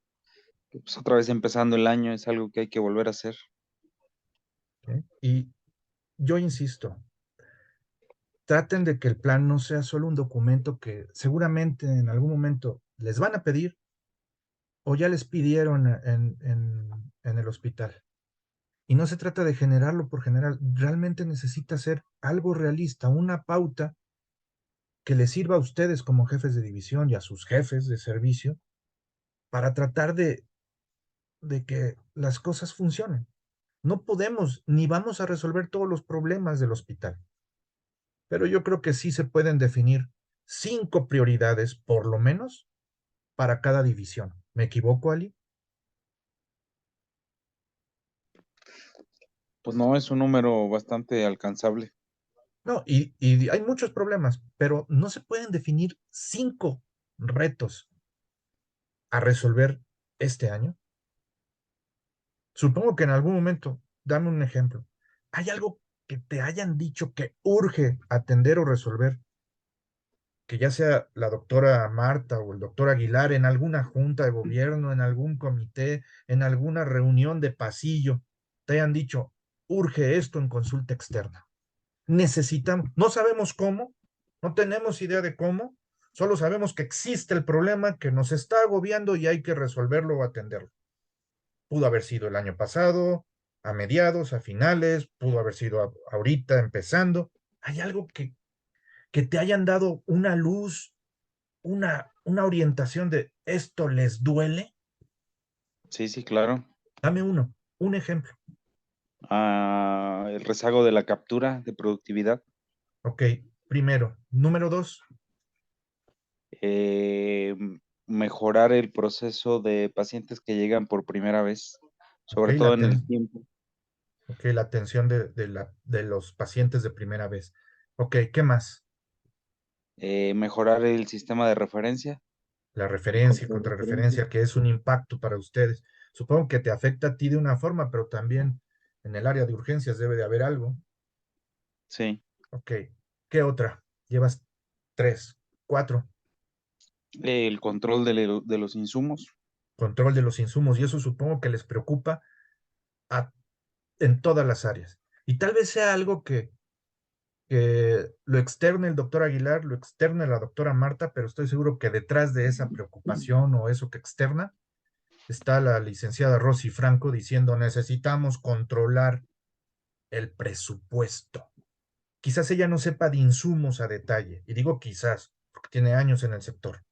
que, pues otra vez empezando el año es algo que hay que volver a hacer. ¿Ok? Y yo insisto, traten de que el plan no sea solo un documento que seguramente en algún momento les van a pedir o ya les pidieron en el hospital. Y no se trata de generarlo por general, realmente necesita ser algo realista, una pauta que les sirva a ustedes como jefes de división y a sus jefes de servicio para tratar de que las cosas funcionen. No podemos ni vamos a resolver todos los problemas del hospital, pero yo creo que sí se pueden definir 5 prioridades, por lo menos, para cada división. ¿Me equivoco, Ali? Pues no, es un número bastante alcanzable. No, y hay muchos problemas, pero no se pueden definir 5 retos a resolver este año. Supongo que en algún momento, dame un ejemplo. ¿Hay algo que te hayan dicho que urge atender o resolver? Que ya sea la doctora Marta o el doctor Aguilar en alguna junta de gobierno, en algún comité, en alguna reunión de pasillo, te hayan dicho, urge esto en consulta externa. Necesitamos, no sabemos cómo, no tenemos idea de cómo, solo sabemos que existe el problema que nos está agobiando y hay que resolverlo o atenderlo. Pudo haber sido el año pasado, a mediados, a finales, pudo haber sido ahorita empezando. ¿Hay algo que te hayan dado una luz, una orientación de esto les duele? Sí, sí, claro. Dame uno, un ejemplo. El rezago de la captura de productividad. Ok, primero. Número 2, Eh, mejorar el proceso de pacientes que llegan por primera vez, ok, sobre todo en el tiempo. okay, la atención de los pacientes de primera vez. Ok, ¿qué más? Mejorar el sistema de referencia, La el referencia y control de referencia. contrarreferencia, que es un impacto para ustedes. Supongo que te afecta a ti de una forma, pero también en el área de urgencias debe de haber algo. Sí. Ok, ¿qué otra? Llevas 3, 4. El control de los insumos. Control de los insumos, y eso supongo que les preocupa a, en todas las áreas. Y tal vez sea algo que lo externe el doctor Aguilar, lo externe la doctora Marta, pero estoy seguro que detrás de esa preocupación o eso que externa está la licenciada Rosy Franco diciendo necesitamos controlar el presupuesto. Quizás ella no sepa de insumos a detalle, y digo quizás, porque tiene años en el sector,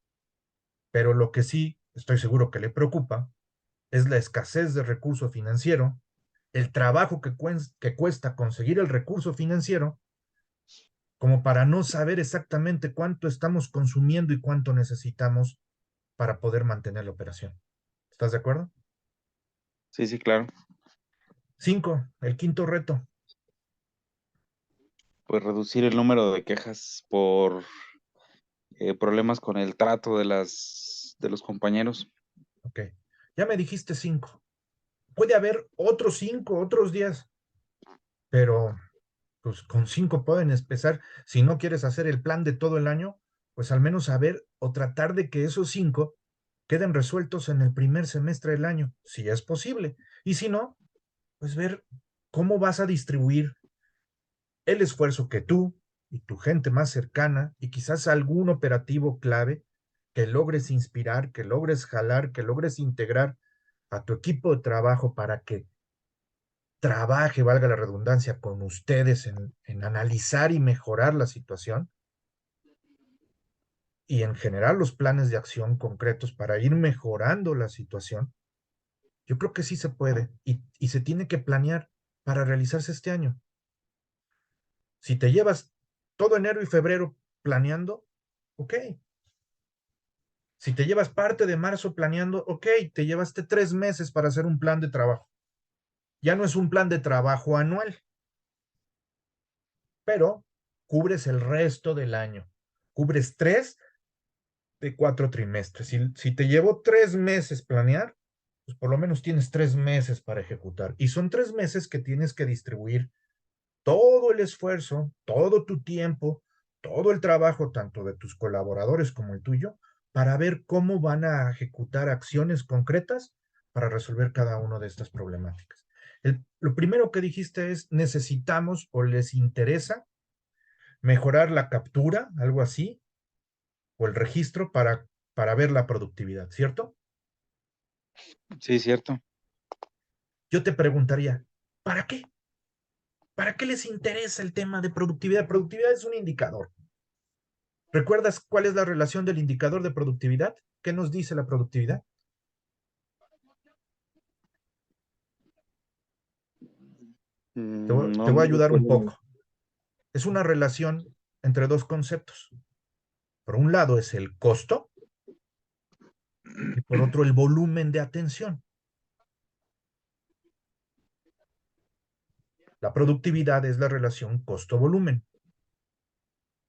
pero lo que sí estoy seguro que le preocupa es la escasez de recurso financiero, el trabajo que cuesta conseguir el recurso financiero, como para no saber exactamente cuánto estamos consumiendo y cuánto necesitamos para poder mantener la operación. ¿Estás de acuerdo? Sí, sí, claro. 5, el quinto reto. Pues reducir el número de quejas por problemas con el trato de los compañeros. Ok, ya me dijiste 5. Puede haber otros 5, otros 10, pero pues con 5 pueden empezar. Si no quieres hacer el plan de todo el año, pues al menos saber o tratar de que esos 5 queden resueltos en el primer semestre del año, si es posible. Y si no, pues ver cómo vas a distribuir el esfuerzo que tú y tu gente más cercana y quizás algún operativo clave que logres inspirar, que logres jalar, que logres integrar a tu equipo de trabajo para que trabaje, valga la redundancia, con ustedes en analizar y mejorar la situación y en generar los planes de acción concretos para ir mejorando la situación. Yo creo que sí se puede y se tiene que planear para realizarse este año. Si te llevas todo enero y febrero planeando, ok. Si te llevas parte de marzo planeando, ok, te llevaste 3 meses para hacer un plan de trabajo. Ya no es un plan de trabajo anual, pero cubres el resto del año. Cubres 3 de 4 trimestres. Si te llevó 3 meses planear, pues por lo menos tienes 3 meses para ejecutar. Y son 3 meses que tienes que distribuir todo el esfuerzo, todo tu tiempo, todo el trabajo, tanto de tus colaboradores como el tuyo, para ver cómo van a ejecutar acciones concretas para resolver cada una de estas problemáticas. Lo primero que dijiste es, necesitamos o les interesa mejorar la captura, algo así, o el registro para ver la productividad, ¿cierto? Sí, cierto. Yo te preguntaría, ¿para qué? ¿Para qué les interesa el tema de productividad? Productividad es un indicador. ¿Recuerdas cuál es la relación del indicador de productividad? ¿Qué nos dice la productividad? Te No, voy a no ayudar un recuerdo. poco. Es una relación entre dos conceptos. Por un lado es el costo y por otro el volumen de atención. La productividad es la relación costo-volumen.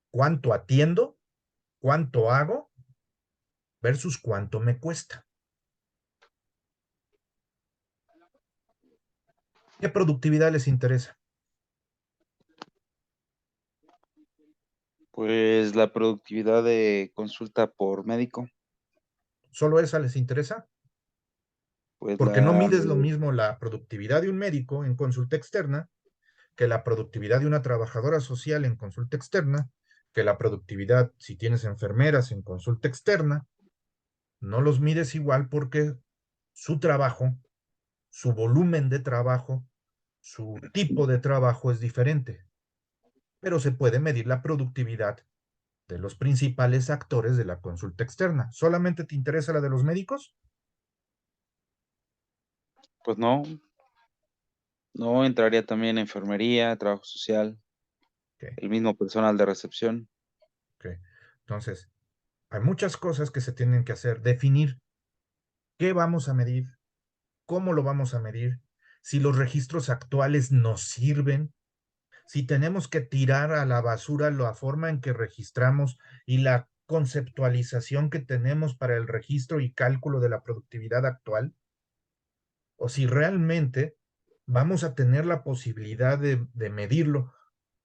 ¿Cuánto atiendo? ¿Cuánto hago? Versus cuánto me cuesta. ¿Qué productividad les interesa? Pues la productividad de consulta por médico, ¿Solo esa les interesa? pues Porque no la mides lo mismo la productividad de un médico en consulta externa que la productividad de una trabajadora social en consulta externa, que la productividad si tienes enfermeras en consulta externa, no los mides igual porque su trabajo, su volumen de trabajo, su tipo de trabajo es diferente, pero se puede medir la productividad de los principales actores de la consulta externa. ¿Solamente te interesa la de los médicos? pues no, no entraría también enfermería, trabajo social, Okay, el mismo personal de recepción. okay. Entonces, hay muchas cosas que se tienen que hacer. Definir qué vamos a medir, cómo lo vamos a medir, si los registros actuales nos sirven, si tenemos que tirar a la basura la forma en que registramos y la conceptualización que tenemos para el registro y cálculo de la productividad actual, o si realmente vamos a tener la posibilidad de medirlo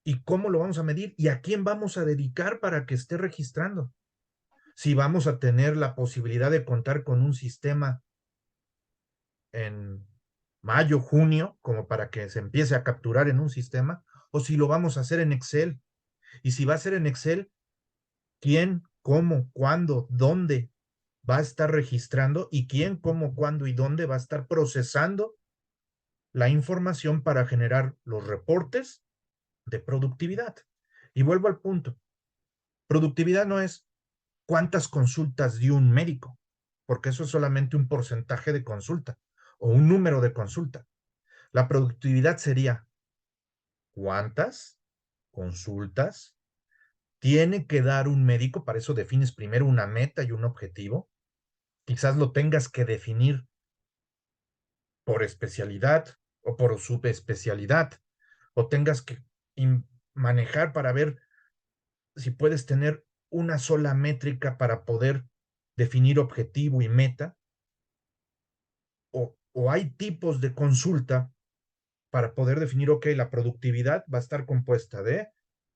y cómo lo vamos a medir y a quién vamos a dedicar para que esté registrando. Si vamos a tener la posibilidad de contar con un sistema en mayo, junio, como para que se empiece a capturar en un sistema, o si lo vamos a hacer en Excel. Y si va a ser en Excel, ¿quién, cómo, cuándo, dónde va a estar registrando y quién, cómo, cuándo y dónde va a estar procesando la información para generar los reportes de productividad? Y vuelvo al punto. Productividad no es cuántas consultas dio un médico, porque eso es solamente un porcentaje de consulta o un número de consulta. La productividad sería cuántas consultas tiene que dar un médico. Para eso defines primero una meta y un objetivo. Quizás lo tengas que definir por especialidad o por subespecialidad, o tengas que manejar para ver si puedes tener una sola métrica para poder definir objetivo y meta, o hay tipos de consulta para poder definir, ok, la productividad va a estar compuesta de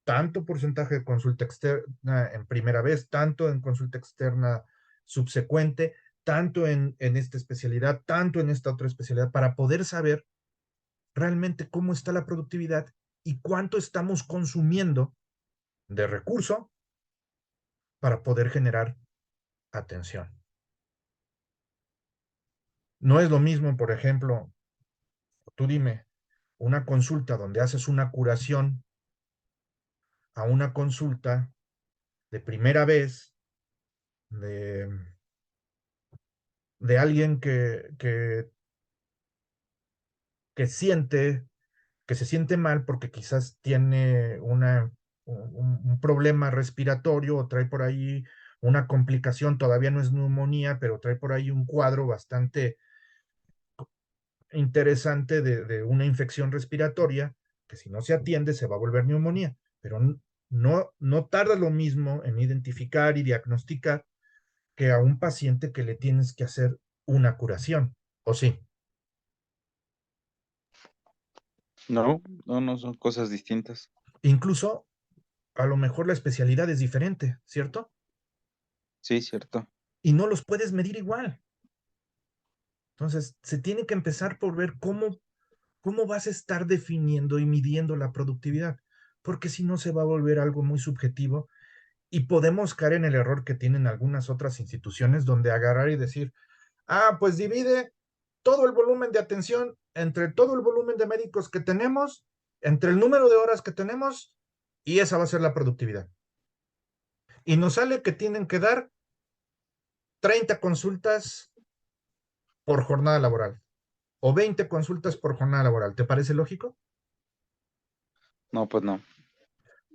tanto porcentaje de consulta externa en primera vez, tanto en consulta externa subsecuente, tanto en esta especialidad, tanto en esta otra especialidad, para poder saber realmente cómo está la productividad y cuánto estamos consumiendo de recurso para poder generar atención. No es lo mismo, por ejemplo, tú dime, una consulta donde haces una curación a una consulta de primera vez de, de alguien que siente, que se siente mal porque quizás tiene un problema respiratorio o trae por ahí una complicación, todavía no es neumonía, pero trae por ahí un cuadro bastante interesante de una infección respiratoria que si no se atiende se va a volver neumonía, pero no tarda lo mismo en identificar y diagnosticar que a un paciente que le tienes que hacer una curación, ¿o sí? No, no, no son cosas distintas. Incluso a lo mejor la especialidad es diferente, ¿cierto? Sí, cierto. Y no los puedes medir igual. Entonces, se tiene que empezar por ver cómo vas a estar definiendo y midiendo la productividad, porque si no se va a volver algo muy subjetivo y podemos caer en el error que tienen algunas otras instituciones donde agarrar y decir, pues divide todo el volumen de atención entre todo el volumen de médicos que tenemos, entre el número de horas que tenemos, y esa va a ser la productividad. Y nos sale que tienen que dar 30 consultas por jornada laboral o 20 consultas por jornada laboral. ¿Te parece lógico? No, pues no.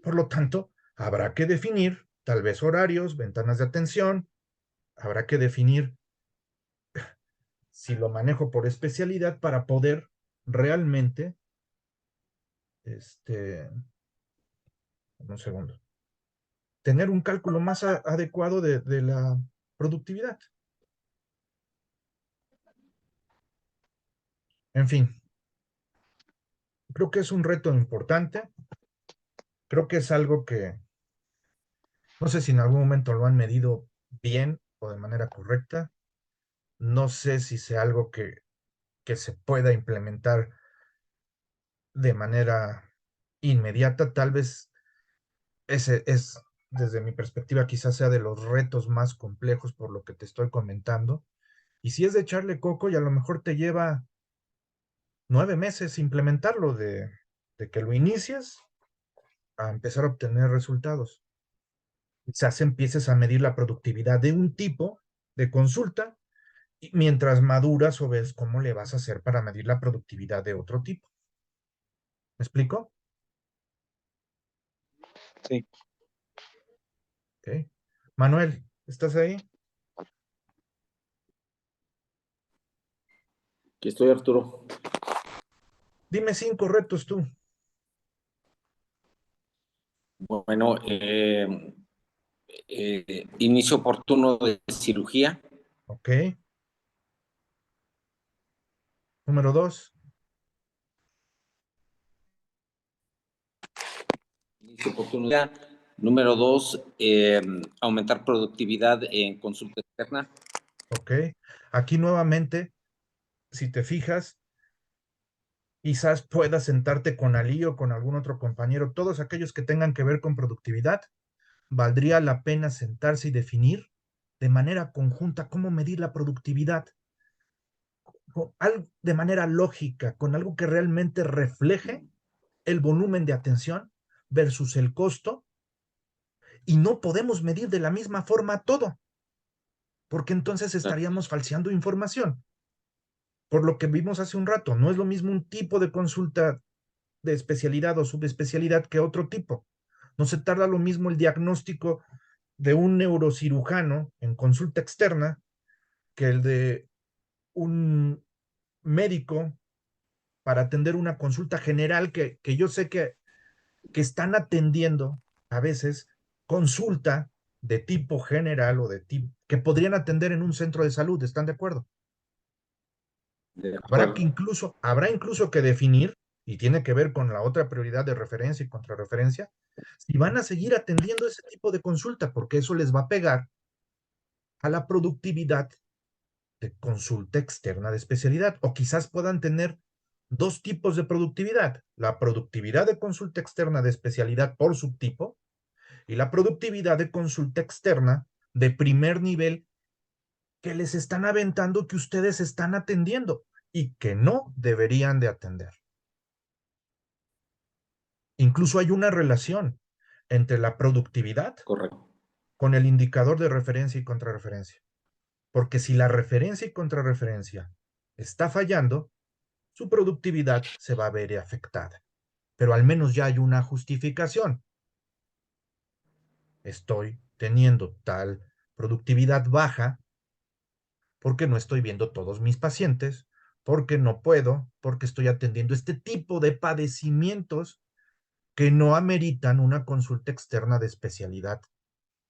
Por lo tanto, habrá que definir tal vez horarios, ventanas de atención, habrá que definir si lo manejo por especialidad para poder realmente, un segundo, tener un cálculo más adecuado de la productividad. En fin, creo que es un reto importante, creo que es algo que no sé si en algún momento lo han medido bien o de manera correcta, no sé si sea algo que se pueda implementar de manera inmediata, tal vez ese es, desde mi perspectiva, quizás sea de los retos más complejos por lo que te estoy comentando. Y si es de echarle coco y a lo mejor te lleva 9 meses implementarlo, de que lo inicies a empezar a obtener resultados. Quizás empieces a medir la productividad de un tipo de consulta y mientras maduras o ves cómo le vas a hacer para medir la productividad de otro tipo. ¿Me explico? Sí. Ok. Manuel, ¿estás ahí? Aquí estoy, Arturo. Dime 5 retos tú. Bueno, inicio oportuno de cirugía. Ok. Número 2. Inicio oportuno de cirugía. Número 2, aumentar productividad en consulta externa. Ok. Aquí nuevamente, si te fijas, quizás puedas sentarte con Ali o con algún otro compañero, todos aquellos que tengan que ver con productividad, valdría la pena sentarse y definir de manera conjunta cómo medir la productividad, de manera lógica, con algo que realmente refleje el volumen de atención versus el costo, y no podemos medir de la misma forma todo, porque entonces estaríamos falseando información. Por lo que vimos hace un rato, no es lo mismo un tipo de consulta de especialidad o subespecialidad que otro tipo. No se tarda lo mismo el diagnóstico de un neurocirujano en consulta externa que el de un médico para atender una consulta general que yo sé que están atendiendo a veces consulta de tipo general o de tipo que podrían atender en un centro de salud, ¿están de acuerdo? De acuerdo. Habrá incluso que definir, y tiene que ver con la otra prioridad de referencia y contrarreferencia, si van a seguir atendiendo ese tipo de consulta, porque eso les va a pegar a la productividad de consulta externa de especialidad, o quizás puedan tener dos tipos de productividad, la productividad de consulta externa de especialidad por subtipo y la productividad de consulta externa de primer nivel que les están aventando que ustedes están atendiendo y que no deberían de atender. Incluso hay una relación entre la productividad Correcto. con el indicador de referencia y contrarreferencia. Porque si la referencia y contrarreferencia está fallando, su productividad se va a ver afectada. Pero al menos ya hay una justificación. Estoy teniendo tal productividad baja porque no estoy viendo todos mis pacientes, porque no puedo, porque estoy atendiendo este tipo de padecimientos que no ameritan una consulta externa de especialidad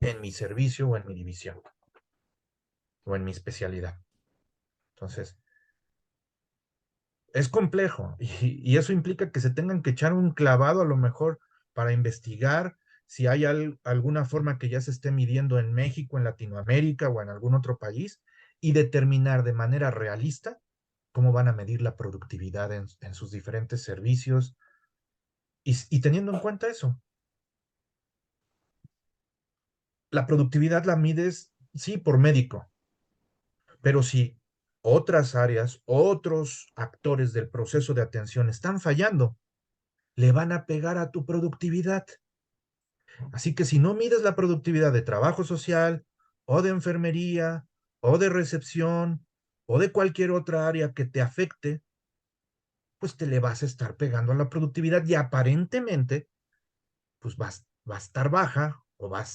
en mi servicio o en mi división o en mi especialidad. Entonces, es complejo y eso implica que se tengan que echar un clavado a lo mejor para investigar si hay alguna forma que ya se esté midiendo en México, en Latinoamérica o en algún otro país y determinar de manera realista cómo van a medir la productividad en sus diferentes servicios y teniendo en cuenta eso, la productividad la mides, sí, por médico, pero si otras áreas, otros actores del proceso de atención están fallando, le van a pegar a tu productividad. Así que si no mides la productividad de trabajo social o de enfermería o de recepción o de cualquier otra área que te afecte, pues te le vas a estar pegando a la productividad y aparentemente pues va a estar baja o va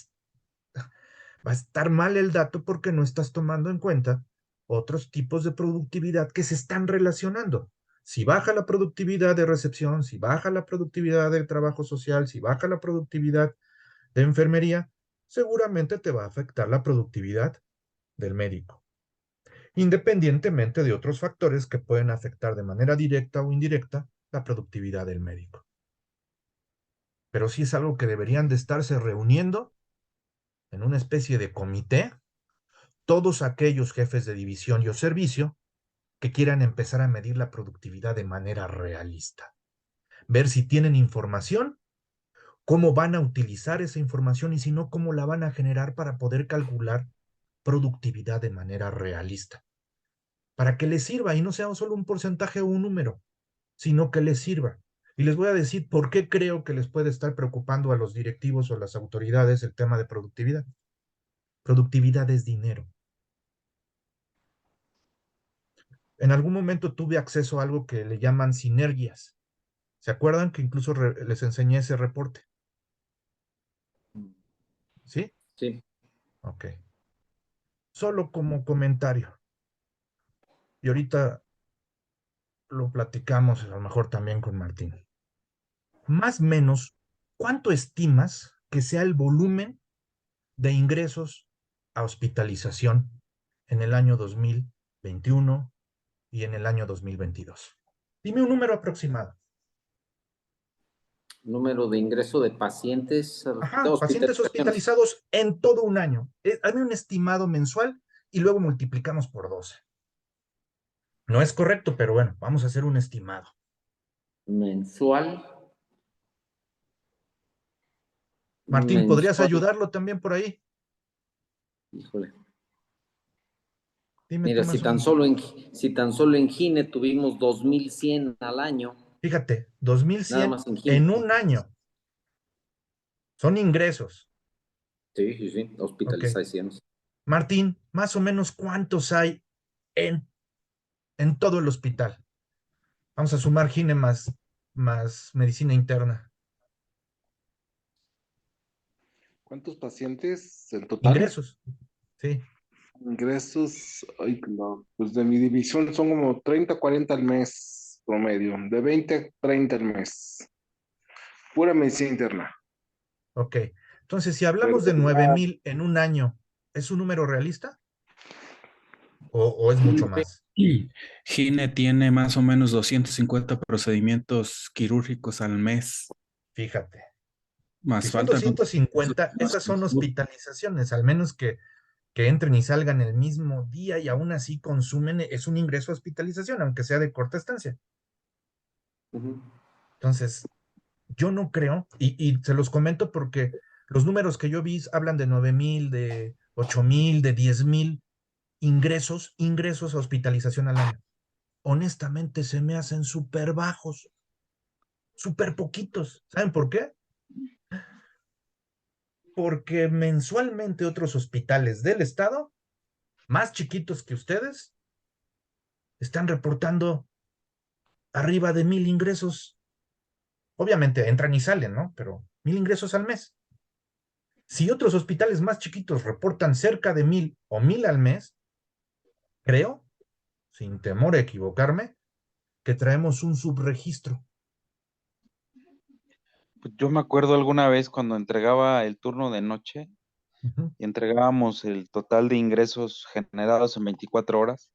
a estar mal el dato porque no estás tomando en cuenta otros tipos de productividad que se están relacionando. Si baja la productividad de recepción, si baja la productividad del trabajo social, si baja la productividad de enfermería, seguramente te va a afectar la productividad del médico, independientemente de otros factores que pueden afectar de manera directa o indirecta la productividad del médico. Pero sí es algo que deberían de estarse reuniendo en una especie de comité todos aquellos jefes de división y o servicio que quieran empezar a medir la productividad de manera realista. Ver si tienen información, cómo van a utilizar esa información y si no, cómo la van a generar para poder calcular productividad de manera realista. Para que les sirva y no sea solo un porcentaje o un número, sino que les sirva. Y les voy a decir por qué creo que les puede estar preocupando a los directivos o las autoridades el tema de productividad. Productividad es dinero. En algún momento tuve acceso a algo que le llaman sinergias. ¿Se acuerdan que incluso les enseñé ese reporte? ¿Sí? Sí. Ok. Solo como comentario. Y ahorita lo platicamos a lo mejor también con Martín. Más o menos, ¿cuánto estimas que sea el volumen de ingresos a hospitalización en el año 2021 y en el año 2022? Dime un número aproximado. Número de ingreso de pacientes, Ajá, pacientes hospitalizaciones. hospitalizados en todo un año. Hazme un estimado mensual y luego multiplicamos por 12. No es correcto, pero bueno, vamos a hacer un estimado. Mensual. Martín, ¿podrías Mensual. ayudarlo también por ahí? Híjole. Dime tú Mira, más o menos. si tan solo en Gine tuvimos 2,100 al año, Fíjate, nada 2100 más en Gine. en un año. Son ingresos. Sí, sí, sí, Ok. hospitalizaciones. Martín, más o menos cuántos hay en en todo el hospital. Vamos a sumar gine más medicina interna. ¿Cuántos pacientes en total? Ingresos, sí. Ingresos, ay, no, pues de mi división son como 30, 40 al mes promedio, de 20 a 30 al mes. Pura medicina interna. Ok. Entonces, si Pero hablamos de 9,000 en un año, ¿es un número realista? ¿O es mucho más? Y Gine tiene más o menos 250 procedimientos quirúrgicos al mes, Fíjate. Si más son faltan otros. 250, esas son hospitalizaciones, al menos que entren y salgan el mismo día y aún así consumen, es un ingreso a hospitalización, aunque sea de corta estancia. Ujú. Entonces, yo no creo, y se los comento porque los números que yo vi hablan de 9,000, de 8,000, de 10,000 ingresos a hospitalización al año. Honestamente, se me hacen súper bajos, súper poquitos. ¿Saben por qué? Porque mensualmente otros hospitales del estado, más chiquitos que ustedes, están reportando arriba de 1,000 ingresos. Obviamente entran y salen, ¿no? Pero 1,000 ingresos al mes. Si otros hospitales más chiquitos reportan cerca de 1,000 o 1,000 al mes, creo, sin temor a equivocarme, que traemos un subregistro. Pues yo me acuerdo alguna vez cuando entregaba el turno de noche Ujú, y entregábamos el total de ingresos generados en 24 horas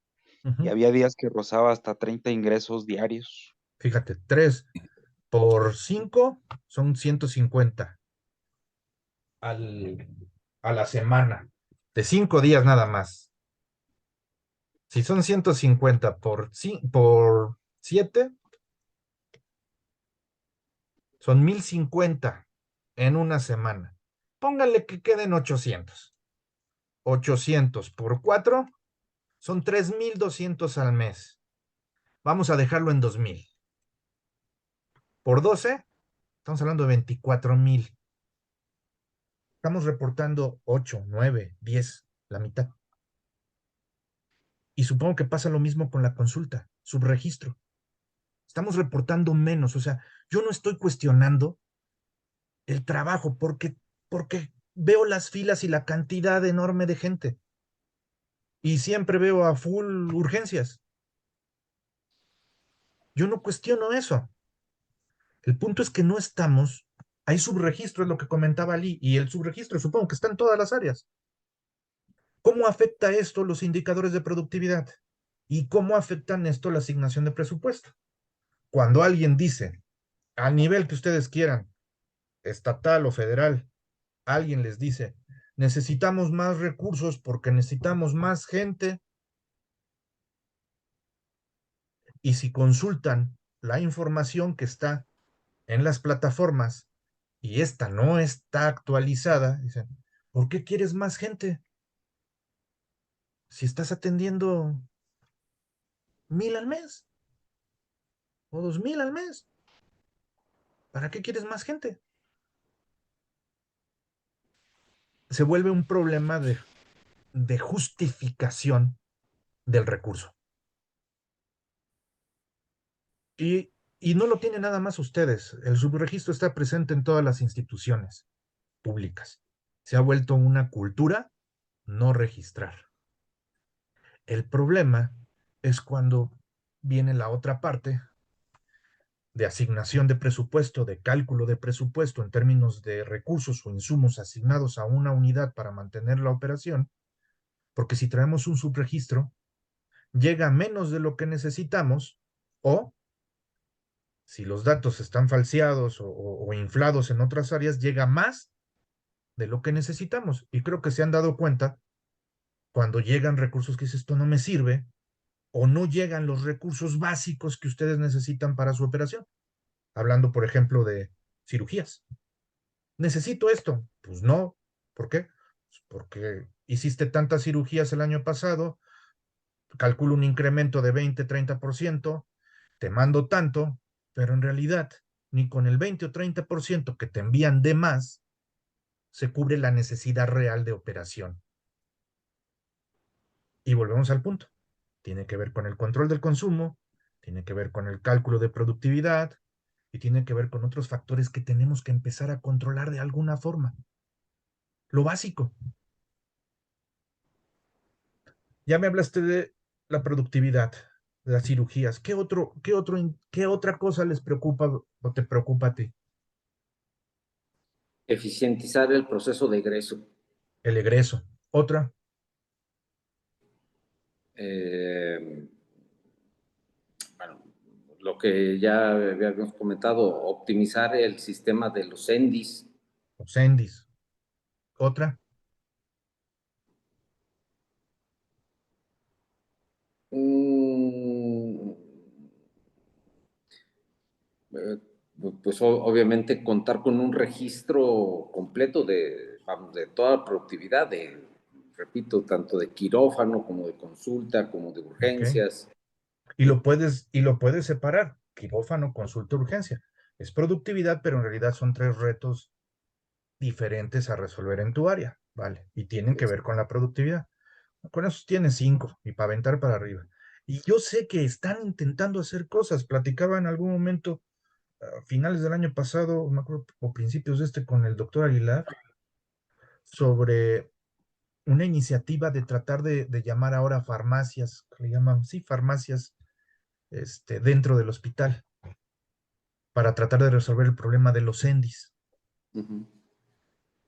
y ujú. había días que rozaba hasta 30 ingresos diarios. Fíjate, 3 por 5 son 150 al, a la semana, de 5 días nada más. Si son 150 por 7, son 1,050 en una semana. Pónganle que queden 800. 800 por 4 son 3,200 al mes. Vamos a dejarlo en 2,000. Por 12, estamos hablando de 24,000. Estamos reportando 8, 9, 10, la mitad. Y supongo que pasa lo mismo con la consulta, subregistro. Estamos reportando menos. O sea, yo no estoy cuestionando el trabajo porque veo las filas y la cantidad enorme de gente. Y siempre veo a full urgencias. Yo no cuestiono eso. El punto es que no estamos, hay subregistro, es lo que comentaba Ali, y el subregistro supongo que está en todas las áreas. ¿Cómo afecta esto los indicadores de productividad? ¿Y cómo afectan esto la asignación de presupuesto? Cuando alguien dice, al nivel que ustedes quieran, estatal o federal, alguien les dice, necesitamos más recursos porque necesitamos más gente, y si consultan la información que está en las plataformas y esta no está actualizada, dicen, ¿por qué quieres más gente? Si estás atendiendo 1,000 al mes o 2,000 al mes, ¿para qué quieres más gente? Se vuelve un problema de justificación del recurso. Y no lo tienen nada más ustedes. El subregistro está presente en todas las instituciones públicas. Se ha vuelto una cultura no registrar. El problema es cuando viene la otra parte de asignación de presupuesto, de cálculo de presupuesto en términos de recursos o insumos asignados a una unidad para mantener la operación, porque si traemos un subregistro, llega menos de lo que necesitamos o si los datos están falseados o inflados en otras áreas, llega más de lo que necesitamos. Y creo que se han dado cuenta cuando llegan recursos que dices, esto no me sirve, o no llegan los recursos básicos que ustedes necesitan para su operación. Hablando, por ejemplo, de cirugías. ¿Necesito esto? Pues no. ¿Por qué? Pues porque hiciste tantas cirugías el año pasado, calculo un incremento de 20-30%, te mando tanto, pero en realidad ni con el 20 o 30% que te envían de más se cubre la necesidad real de operación. Y volvemos al punto. Tiene que ver con el control del consumo, tiene que ver con el cálculo de productividad y tiene que ver con otros factores que tenemos que empezar a controlar de alguna forma. Lo básico. Ya me hablaste de la productividad, de las cirugías. ¿Qué otra cosa les preocupa o te preocupa a ti? Eficientizar el proceso de egreso. El egreso. Otra, Eh, bueno, lo que ya habíamos comentado, optimizar el sistema de los ENDIs. los ENDIs. Otra, Mm, eh, pues obviamente contar con un registro completo de, vamos, de toda la productividad, de, repito, tanto de quirófano como de consulta, como de ¿ok? urgencias. Y lo puedes separar. Quirófano, consulta, urgencia. Es productividad, pero en realidad son tres retos diferentes a resolver en tu área, ¿vale? Y tienen que ver con la productividad. Con esos tienes cinco y para aventar para arriba. Y yo sé que están intentando hacer cosas. Platicaba en algún momento, a finales del año pasado, me acuerdo, o principios de este, con el doctor Aguilar, sobre una iniciativa de tratar de llamar ahora farmacias, que le llaman, sí, farmacias, dentro del hospital, para tratar de resolver el problema de los ENDIs. Ujú.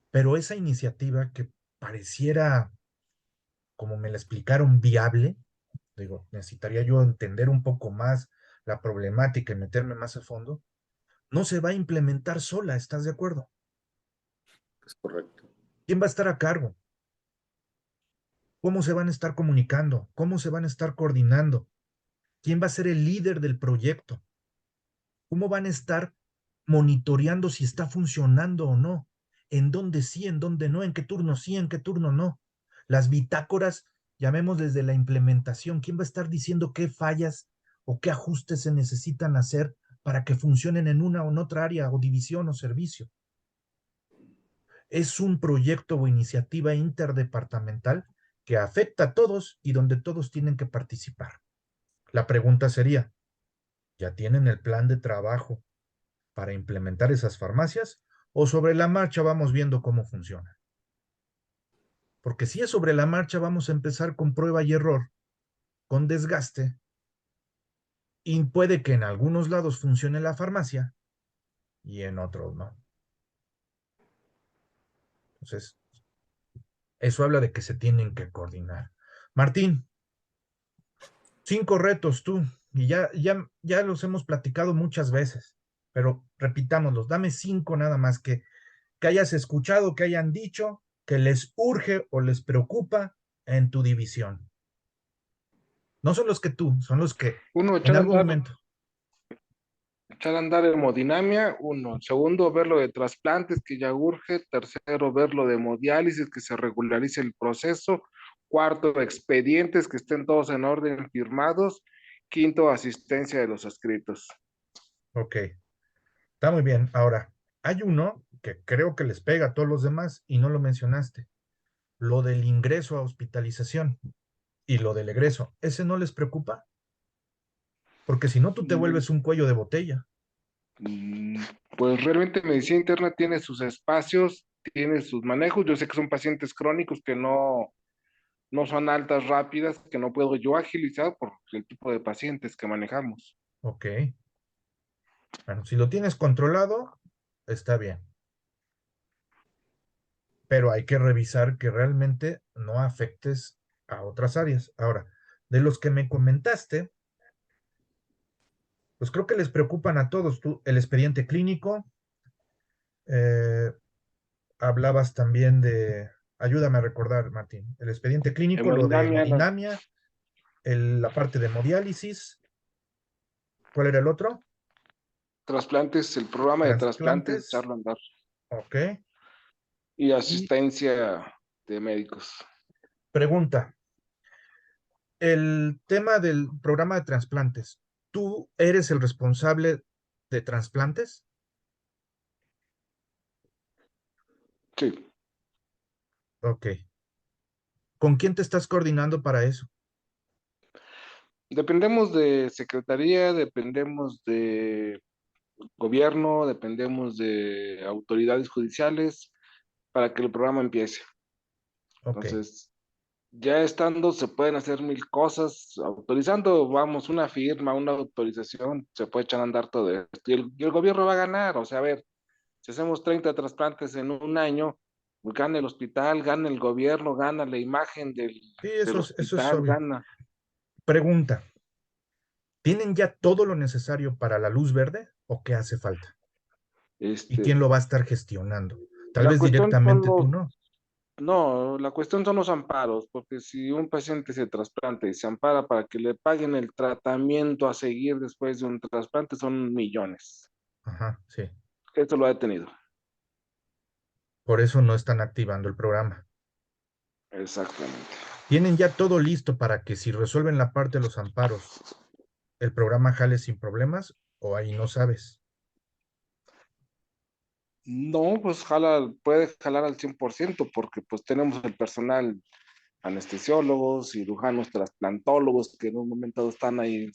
Pero esa iniciativa que pareciera, como me la explicaron, viable, digo, necesitaría yo entender un poco más la problemática y meterme más a fondo, no se va a implementar sola, ¿estás de acuerdo? Es correcto. ¿Quién va a estar a cargo? ¿Cómo se van a estar comunicando? ¿Cómo se van a estar coordinando? ¿Quién va a ser el líder del proyecto? ¿Cómo van a estar monitoreando si está funcionando o no? ¿En dónde sí, en dónde no? ¿En qué turno sí, en qué turno no? Las bitácoras, llamemos desde la implementación, ¿quién va a estar diciendo qué fallas o qué ajustes se necesitan hacer para que funcionen en una o en otra área o división o servicio? Es un proyecto o iniciativa interdepartamental que afecta a todos y donde todos tienen que participar. La pregunta sería, ¿ya tienen el plan de trabajo para implementar esas farmacias o sobre la marcha vamos viendo cómo funciona? Porque si es sobre la marcha, vamos a empezar con prueba y error, con desgaste, y puede que en algunos lados funcione la farmacia y en otros no. Entonces, eso habla de que se tienen que coordinar. Martín, 5 retos tú, y ya los hemos platicado muchas veces, pero repitámoslos, dame 5 nada más que hayas escuchado, que hayan dicho, que les urge o les preocupa en tu división. No son los que tú, son los que Uno, en algún momento. echar a andar hemodinamia, uno. Segundo, ver lo de trasplantes, que ya urge. Tercero, ver lo de hemodiálisis, que se regularice el proceso. Cuarto, expedientes, que estén todos en orden firmados. Quinto, asistencia de los escritos. Ok, está muy bien. Ahora, hay uno que creo que les pega a todos los demás y no lo mencionaste, lo del ingreso a hospitalización y lo del egreso. ¿Ese no les preocupa? Porque si no, tú te Mm, vuelves un cuello de botella. mm, Pues realmente medicina interna tiene sus espacios, tiene sus manejos. Yo sé que son pacientes crónicos que no son altas rápidas, que no puedo yo agilizar por el tipo de pacientes que manejamos. Ok, bueno, si lo tienes controlado, está bien, pero hay que revisar que realmente no afectes a otras áreas. Ahora, de los que me comentaste, pues creo que les preocupan a todos. Tú, el expediente clínico, eh, hablabas también de, ayúdame a recordar, Martín, el expediente clínico, lo de Hemodinamia, hemodinamia, la parte de hemodiálisis, ¿cuál era el otro? trasplantes, el programa de trasplantes, Trasplantes, echarlo a andar. ok. Y Y asistencia de médicos. pregunta, el tema del programa de trasplantes, ¿tú eres el responsable de trasplantes? Sí. Ok. ¿Con quién te estás coordinando para eso? Dependemos de secretaría, dependemos de gobierno, dependemos de autoridades judiciales para que el programa empiece. Ok. Entonces, ya estando, se pueden hacer mil cosas. Autorizando, vamos, una firma, una autorización, se puede echar a andar todo esto. Y el gobierno va a ganar. O sea, a ver, si hacemos 30 trasplantes en un año, pues gana el hospital, gana el gobierno, gana la imagen Sí, del eso es hospital, obvio. gana. Pregunta, ¿tienen ya todo lo necesario para la luz verde o qué hace falta? ¿Y Este, quién lo va a estar gestionando? Tal la vez cuestión son directamente tú los, no. no, la cuestión son los amparos, porque si un paciente se trasplanta y se ampara para que le paguen el tratamiento a seguir después de un trasplante, son millones. Ajá, sí. Esto lo ha detenido. Por eso no están activando el programa. Exactamente. ¿Tienen ya todo listo para que si resuelven la parte de los amparos, el programa jale sin problemas o ahí no sabes? No, pues puede jalar al 100% porque pues tenemos el personal, anestesiólogos, cirujanos, trasplantólogos que en un momento dado están ahí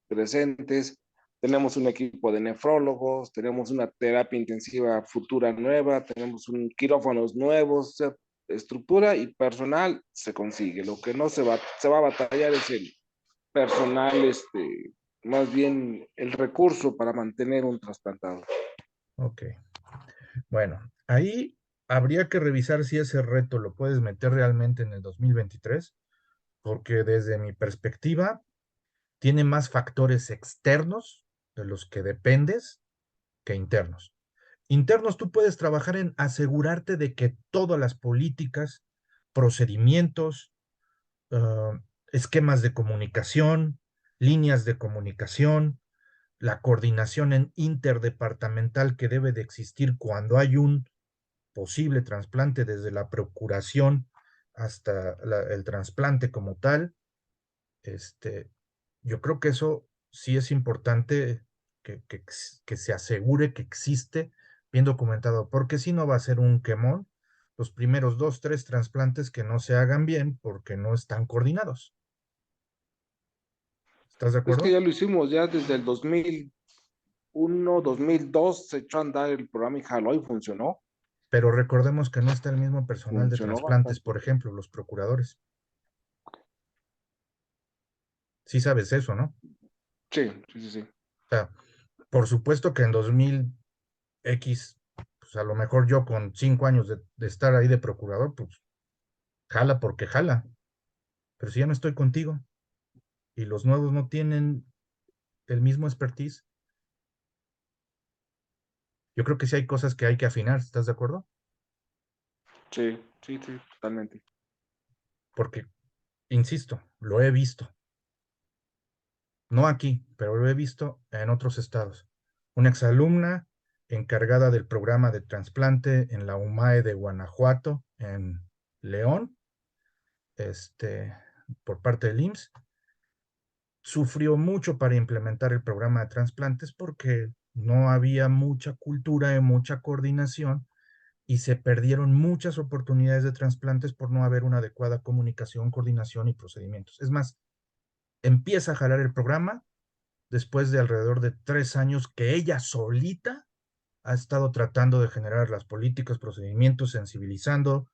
presentes. Tenemos un equipo de nefrólogos, tenemos una terapia intensiva futura nueva, tenemos un quirófanos nuevos, o sea, estructura y personal se consigue. Lo que no se va a batallar es el personal, más bien el recurso para mantener un trasplantado. Ok. Bueno, ahí habría que revisar si ese reto lo puedes meter realmente en el 2023, porque desde mi perspectiva tiene más factores externos de los que dependes que internos. Internos, tú puedes trabajar en asegurarte de que todas las políticas, procedimientos, esquemas de comunicación, líneas de comunicación, la coordinación en interdepartamental que debe de existir cuando hay un posible trasplante, desde la procuración hasta el trasplante como tal. Este, yo creo que eso sí es importante que se asegure que existe bien documentado, porque si no va a ser un quemón los primeros 2, 3 trasplantes que no se hagan bien porque no están coordinados. ¿Estás de Es que acuerdo? ya lo hicimos, ya desde el 2001, 2002 se echó a andar el programa y jaló y funcionó. Pero recordemos que no está el mismo personal de Funcionó trasplantes, bastante. por ejemplo, los procuradores. Sí sabes eso, ¿no? Sí, sí, sí, sí. O sea, por supuesto que en 2000X, pues a lo mejor yo con 5 años de estar ahí de procurador, pues jala porque jala. Pero si ya no estoy contigo y los nuevos no tienen el mismo expertise, yo creo que sí hay cosas que hay que afinar, ¿estás de acuerdo? Sí, sí, sí, totalmente. Porque, insisto, lo he visto, no aquí, pero lo he visto en otros estados. Una exalumna encargada del programa de trasplante en la UMAE de Guanajuato, en León, este, por parte del IMSS, sufrió mucho para implementar el programa de trasplantes porque no había mucha cultura y mucha coordinación y se perdieron muchas oportunidades de trasplantes por no haber una adecuada comunicación, coordinación y procedimientos. Es más, empieza a jalar el programa después de alrededor de 3 años que ella solita ha estado tratando de generar las políticas, procedimientos, sensibilizando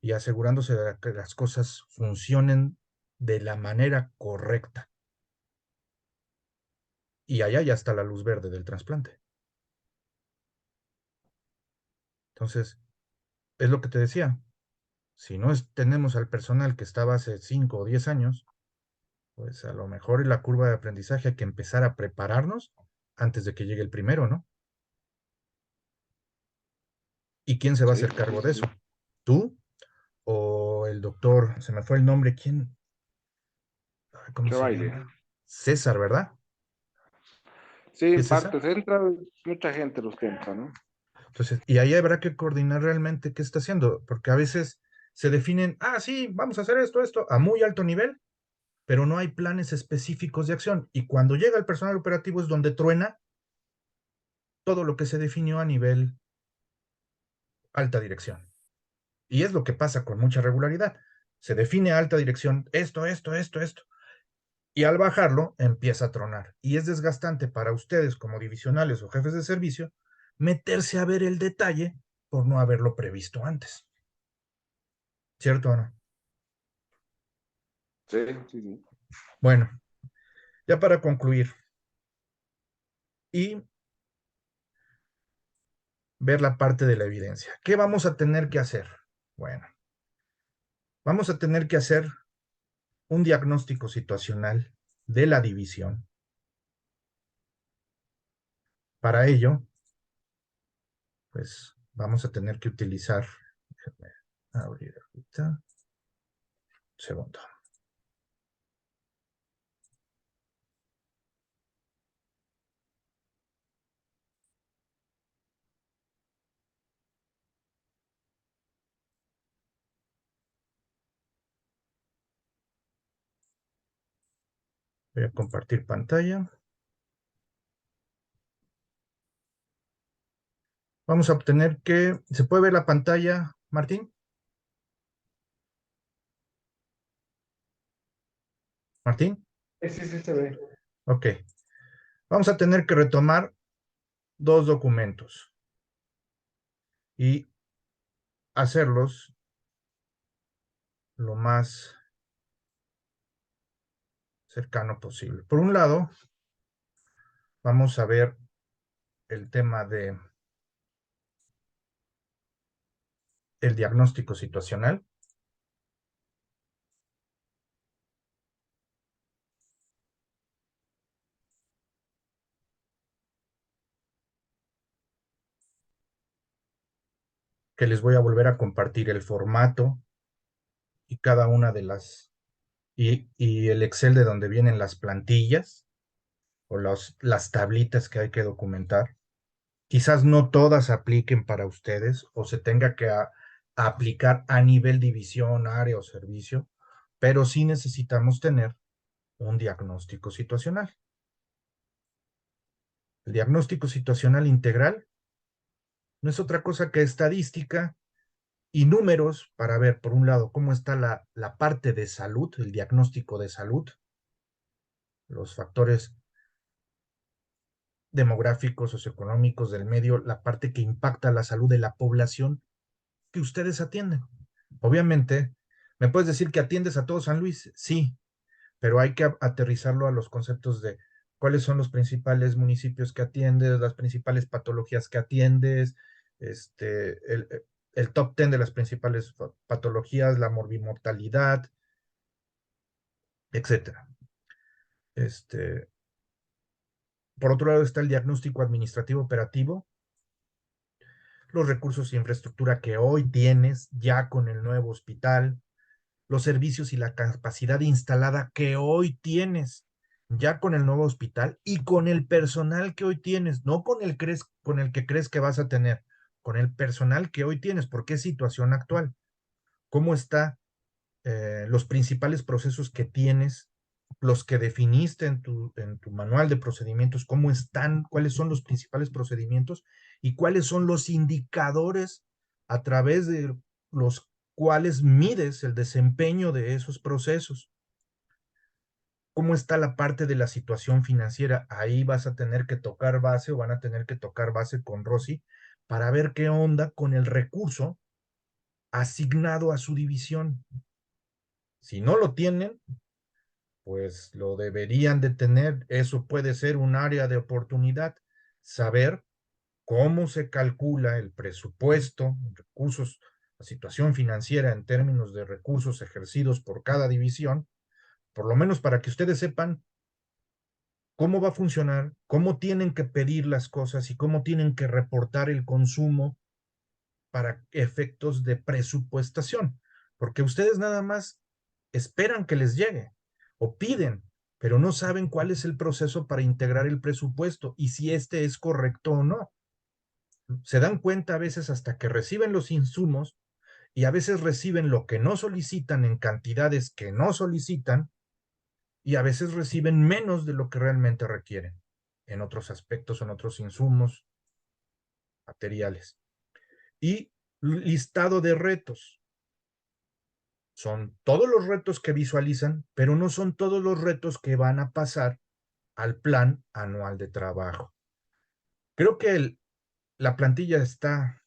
y asegurándose de que las cosas funcionen de la manera correcta. Y allá ya está la luz verde del trasplante. Entonces, es lo que te decía. Si no tenemos al personal que estaba hace 5 o 10 años, pues a lo mejor en la curva de aprendizaje hay que empezar a prepararnos antes de que llegue el primero, ¿no? ¿Y quién se va a Sí, hacer sí, cargo de sí. eso? ¿Tú o el doctor? Se me fue el nombre. ¿Quién? Ay, ¿cómo Qué se baile. llama? César, ¿verdad? Sí, ¿Sí en es César? parte se entra, mucha gente los que entra, ¿no? Entonces, y ahí habrá que coordinar realmente qué está haciendo, porque a veces se definen, sí, vamos a hacer esto, a muy alto nivel, pero no hay planes específicos de acción. Y cuando llega el personal operativo es donde truena todo lo que se definió a nivel alta dirección. Y es lo que pasa con mucha regularidad. Se define a alta dirección esto, Y al bajarlo, empieza a tronar. Y es desgastante para ustedes como divisionales o jefes de servicio meterse a ver el detalle por no haberlo previsto antes. ¿Cierto o no? Sí, sí, sí. Bueno, ya para concluir y ver la parte de la evidencia. ¿Qué vamos a tener que hacer? Bueno, vamos a tener que hacer un diagnóstico situacional de la división. Para ello, pues vamos a tener que utilizar, déjame abrir ahorita, un segundo. Voy a compartir pantalla. Vamos a obtener que, ¿se puede ver la pantalla, Martín? ¿Martín? Sí, sí, se ve. Ok. Vamos a tener que retomar dos documentos y hacerlos lo más cercano posible. Por un lado, vamos a ver el tema de el diagnóstico situacional. Que les voy a volver a compartir el formato y cada una de las, y el Excel de donde vienen las plantillas o las tablitas que hay que documentar. Quizás no todas apliquen para ustedes o se tenga que aplicar a nivel división, área o servicio, pero sí necesitamos tener un diagnóstico situacional. El diagnóstico situacional integral no es otra cosa que estadística y números para ver, por un lado, cómo está la parte de salud, el diagnóstico de salud, los factores demográficos, socioeconómicos del medio, la parte que impacta la salud de la población que ustedes atienden. Obviamente, ¿me puedes decir que atiendes a todo San Luis? Sí, pero hay que aterrizarlo a los conceptos de cuáles son los principales municipios que atiendes, las principales patologías que atiendes, el top 10 de las principales patologías, la morbimortalidad, etcétera. Por otro lado está el diagnóstico administrativo operativo, los recursos e infraestructura que hoy tienes ya con el nuevo hospital, los servicios y la capacidad instalada que hoy tienes ya con el nuevo hospital y con el personal que hoy tienes, no con el que crees que vas a tener, con el personal que hoy tienes, porque es situación actual. ¿Cómo está los principales procesos que tienes, los que definiste en tu manual de procedimientos, cómo están, cuáles son los principales procedimientos y cuáles son los indicadores a través de los cuales mides el desempeño de esos procesos? ¿Cómo está la parte de la situación financiera? Ahí vas a tener que tocar base o van a tener que tocar base con Rosy para ver qué onda con el recurso asignado a su división. Si no lo tienen, pues lo deberían de tener. Eso puede ser un área de oportunidad. Saber cómo se calcula el presupuesto, recursos, la situación financiera en términos de recursos ejercidos por cada división, por lo menos para que ustedes sepan cómo va a funcionar, cómo tienen que pedir las cosas y cómo tienen que reportar el consumo para efectos de presupuestación, porque ustedes nada más esperan que les llegue o piden, pero no saben cuál es el proceso para integrar el presupuesto y si este es correcto o no. Se dan cuenta a veces hasta que reciben los insumos y a veces reciben lo que no solicitan en cantidades que no solicitan y a veces reciben menos de lo que realmente requieren en otros aspectos, en otros insumos materiales. Y listado de retos. Son todos los retos que visualizan, pero no son todos los retos que van a pasar al plan anual de trabajo. Creo que la plantilla está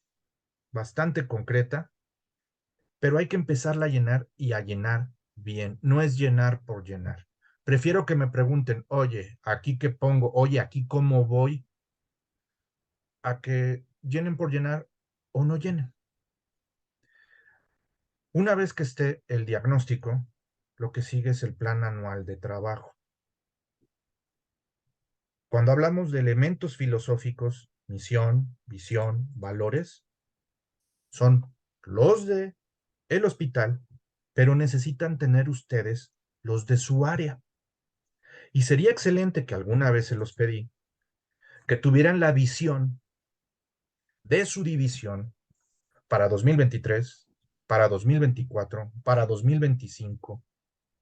bastante concreta, pero hay que empezarla a llenar y a llenar bien. No es llenar por llenar. Prefiero que me pregunten, oye, aquí qué pongo, oye, aquí cómo voy, a que llenen por llenar o no llenen. Una vez que esté el diagnóstico, lo que sigue es el plan anual de trabajo. Cuando hablamos de elementos filosóficos, misión, visión, valores, son los de el hospital, pero necesitan tener ustedes los de su área. Y sería excelente que alguna vez se los pedí, que tuvieran la visión de su división para 2023, para 2024, para 2025,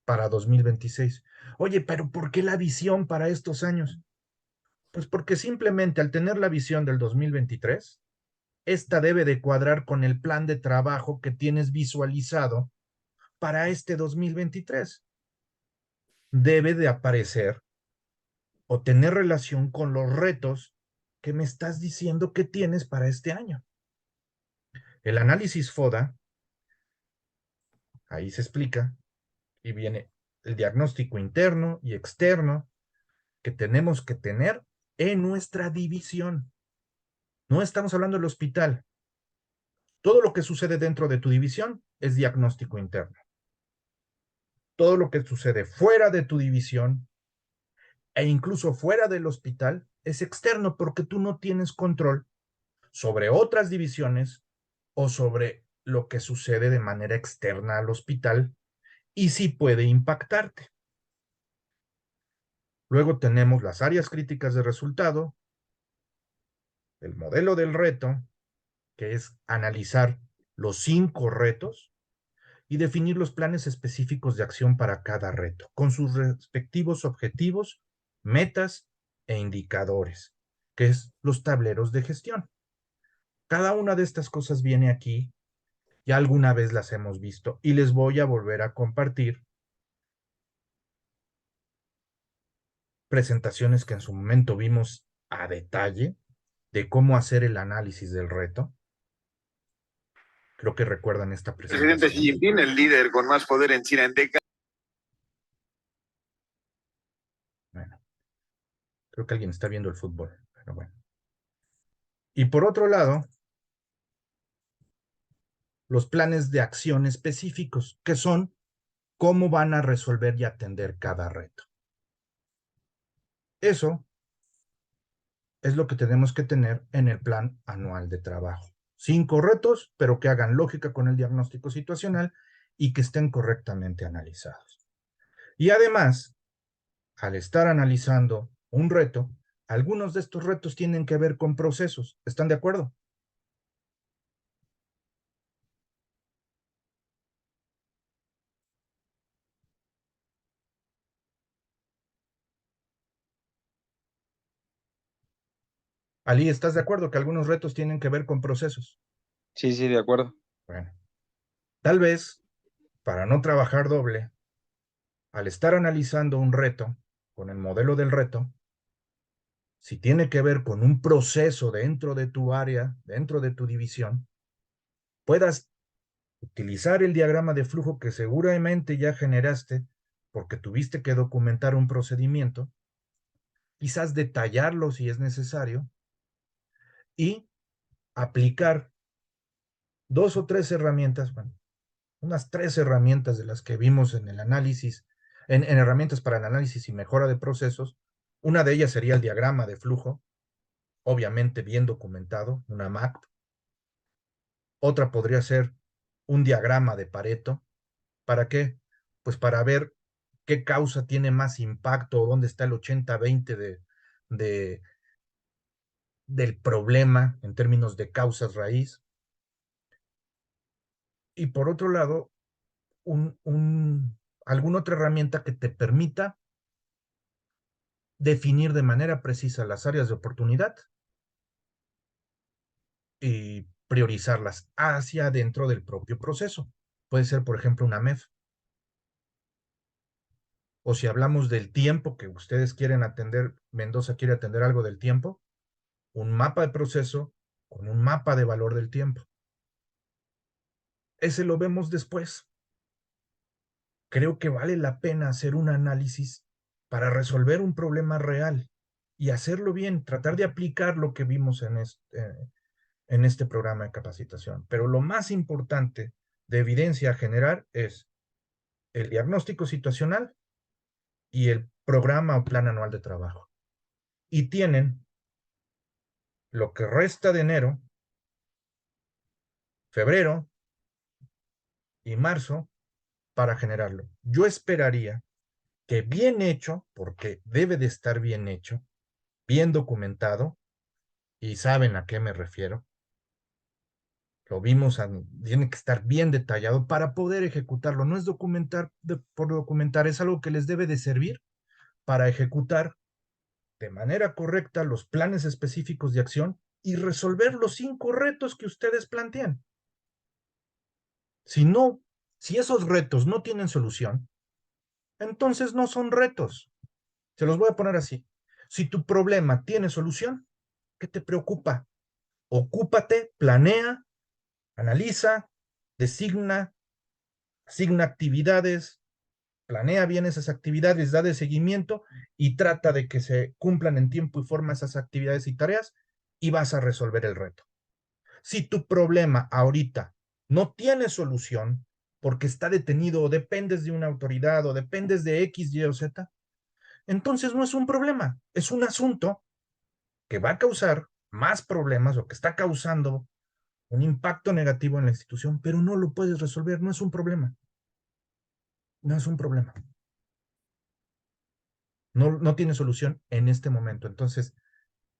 para 2026. Oye, pero ¿por qué la visión para estos años? Pues porque simplemente al tener la visión del 2023, esta debe de cuadrar con el plan de trabajo que tienes visualizado para este 2023. Debe de aparecer o tener relación con los retos que me estás diciendo que tienes para este año. El análisis FODA, ahí se explica, y viene el diagnóstico interno y externo que tenemos que tener en nuestra división. No estamos hablando del hospital. Todo lo que sucede dentro de tu división es diagnóstico interno. Todo lo que sucede fuera de tu división e incluso fuera del hospital es externo porque tú no tienes control sobre otras divisiones o sobre lo que sucede de manera externa al hospital y sí puede impactarte. Luego tenemos las áreas críticas de resultado, el modelo del reto, que es analizar los 5 retos y definir los planes específicos de acción para cada reto, con sus respectivos objetivos, metas e indicadores, que es los tableros de gestión. Cada una de estas cosas viene aquí, ya alguna vez las hemos visto y les voy a volver a compartir presentaciones que en su momento vimos a detalle de cómo hacer el análisis del reto. Creo que recuerdan esta presentación. Presidente Xi Jinping, el líder con más poder en China en décadas. Bueno, creo que alguien está viendo el fútbol, pero bueno. Y por otro lado, los planes de acción específicos, que son cómo van a resolver y atender cada reto. Eso es lo que tenemos que tener en el plan anual de trabajo. 5 retos, pero que hagan lógica con el diagnóstico situacional y que estén correctamente analizados. Y además, al estar analizando un reto, algunos de estos retos tienen que ver con procesos. ¿Están de acuerdo? Ali, ¿estás de acuerdo que algunos retos tienen que ver con procesos? Sí, sí, de acuerdo. Bueno, tal vez, para no trabajar doble, al estar analizando un reto con el modelo del reto, si tiene que ver con un proceso dentro de tu área, dentro de tu división, puedas utilizar el diagrama de flujo que seguramente ya generaste porque tuviste que documentar un procedimiento, quizás detallarlo si es necesario y aplicar 2 o 3 herramientas, bueno, unas 3 herramientas de las que vimos en el análisis, en herramientas para el análisis y mejora de procesos. Una de ellas sería el diagrama de flujo, obviamente bien documentado, una MAP. Otra podría ser un diagrama de Pareto. ¿Para qué? Pues para ver qué causa tiene más impacto o dónde está el 80-20 de, del problema en términos de causas raíz. Y por otro lado, alguna otra herramienta que te permita definir de manera precisa las áreas de oportunidad y priorizarlas hacia dentro del propio proceso. puede ser, por ejemplo, una MEF. O si hablamos del tiempo que ustedes quieren atender, Mendoza quiere atender algo del tiempo, un mapa de proceso con un mapa de valor del tiempo. Ese lo vemos después. Creo que vale la pena hacer un análisis para resolver un problema real y hacerlo bien, tratar de aplicar lo que vimos en este programa de capacitación. Pero lo más importante de evidencia a generar es el diagnóstico situacional y el programa o plan anual de trabajo. Y tienen lo que resta de enero, febrero y marzo para generarlo. Yo esperaría que bien hecho, porque debe de estar bien hecho, bien documentado, y saben a qué me refiero, lo vimos, tiene que estar bien detallado para poder ejecutarlo. No es documentar por documentar, es algo que les debe de servir para ejecutar de manera correcta los planes específicos de acción y resolver los 5 retos que ustedes plantean. Si no, si esos retos no tienen solución, entonces no son retos. Se los voy a poner así. Si tu problema tiene solución, ¿qué te preocupa? Ocúpate, planea, analiza, designa, asigna actividades, planea bien esas actividades, da de seguimiento y trata de que se cumplan en tiempo y forma esas actividades y tareas y vas a resolver el reto. Si tu problema ahorita no tiene solución porque está detenido o dependes de una autoridad o dependes de X, Y o Z, entonces no es un problema, es un asunto que va a causar más problemas o que está causando un impacto negativo en la institución, pero no lo puedes resolver, no es un problema. No es un problema. No tiene solución en este momento. Entonces,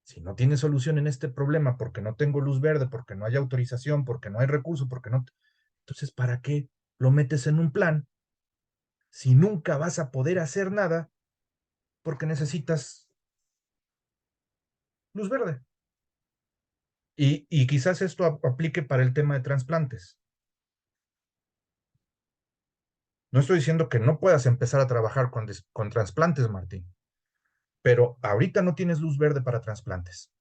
si no tiene solución en este problema porque no tengo luz verde, porque no hay autorización, porque no hay recurso, porque no... Entonces, ¿para qué lo metes en un plan si nunca vas a poder hacer nada porque necesitas luz verde? Y quizás esto aplique para el tema de trasplantes. No estoy diciendo que no puedas empezar a trabajar con trasplantes, Martín, pero ahorita no tienes luz verde para trasplantes.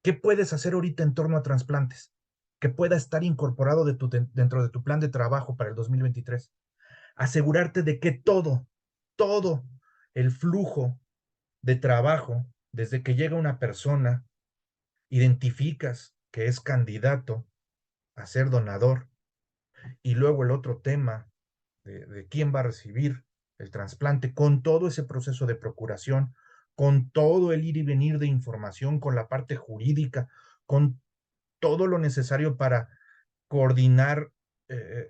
¿Qué puedes hacer ahorita en torno a trasplantes? Que pueda estar incorporado dentro de tu plan de trabajo para el 2023. Asegurarte de que todo el flujo de trabajo, desde que llega una persona, identificas que es candidato a ser donador, y luego el otro tema de quién va a recibir el trasplante, con todo ese proceso de procuración, con todo el ir y venir de información, con la parte jurídica, con todo lo necesario para coordinar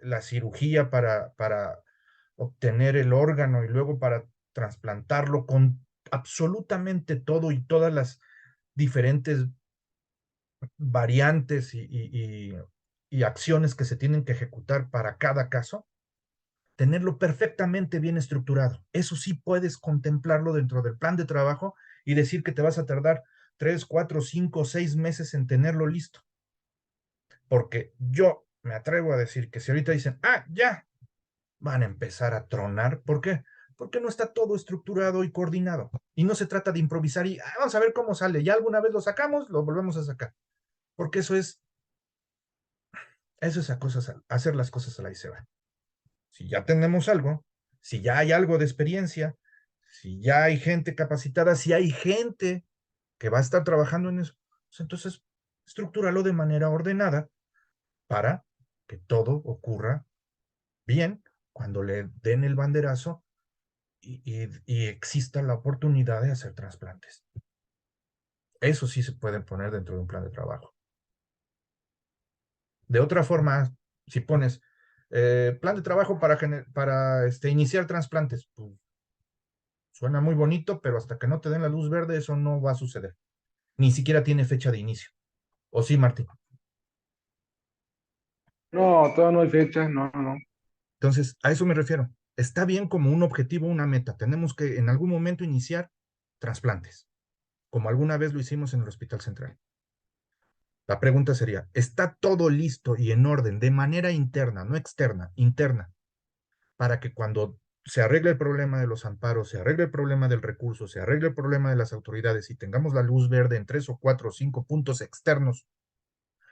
la cirugía, para obtener el órgano y luego para trasplantarlo, con absolutamente todo y todas las diferentes variantes y acciones que se tienen que ejecutar para cada caso, tenerlo perfectamente bien estructurado. Eso sí puedes contemplarlo dentro del plan de trabajo y decir que te vas a tardar 3, 4, 5, 6 meses en tenerlo listo. Porque yo me atrevo a decir que si ahorita dicen, ya, van a empezar a tronar. ¿Por qué? Porque no está todo estructurado y coordinado. Y no se trata de improvisar y vamos a ver cómo sale. Ya alguna vez lo sacamos, lo volvemos a sacar. Porque eso es hacer las cosas a la y se va. Si ya tenemos algo, si ya hay algo de experiencia, si ya hay gente capacitada, si hay gente que va a estar trabajando en eso, pues entonces estructúralo de manera ordenada para que todo ocurra bien cuando le den el banderazo y exista la oportunidad de hacer trasplantes. Eso sí se puede poner dentro de un plan de trabajo. De otra forma, si pones plan de trabajo para iniciar trasplantes, pues, suena muy bonito, pero hasta que no te den la luz verde, eso no va a suceder. Ni siquiera tiene fecha de inicio. ¿O sí, Martín? No, todavía no hay fecha, no, no. Entonces, a eso me refiero. Está bien como un objetivo, una meta. Tenemos que en algún momento iniciar trasplantes, como alguna vez lo hicimos en el Hospital Central. La pregunta sería, ¿está todo listo y en orden de manera interna, no externa, interna, para que cuando se arregle el problema de los amparos, se arregle el problema del recurso, se arregle el problema de las autoridades y tengamos la luz verde en 3 o 4 o 5 puntos externos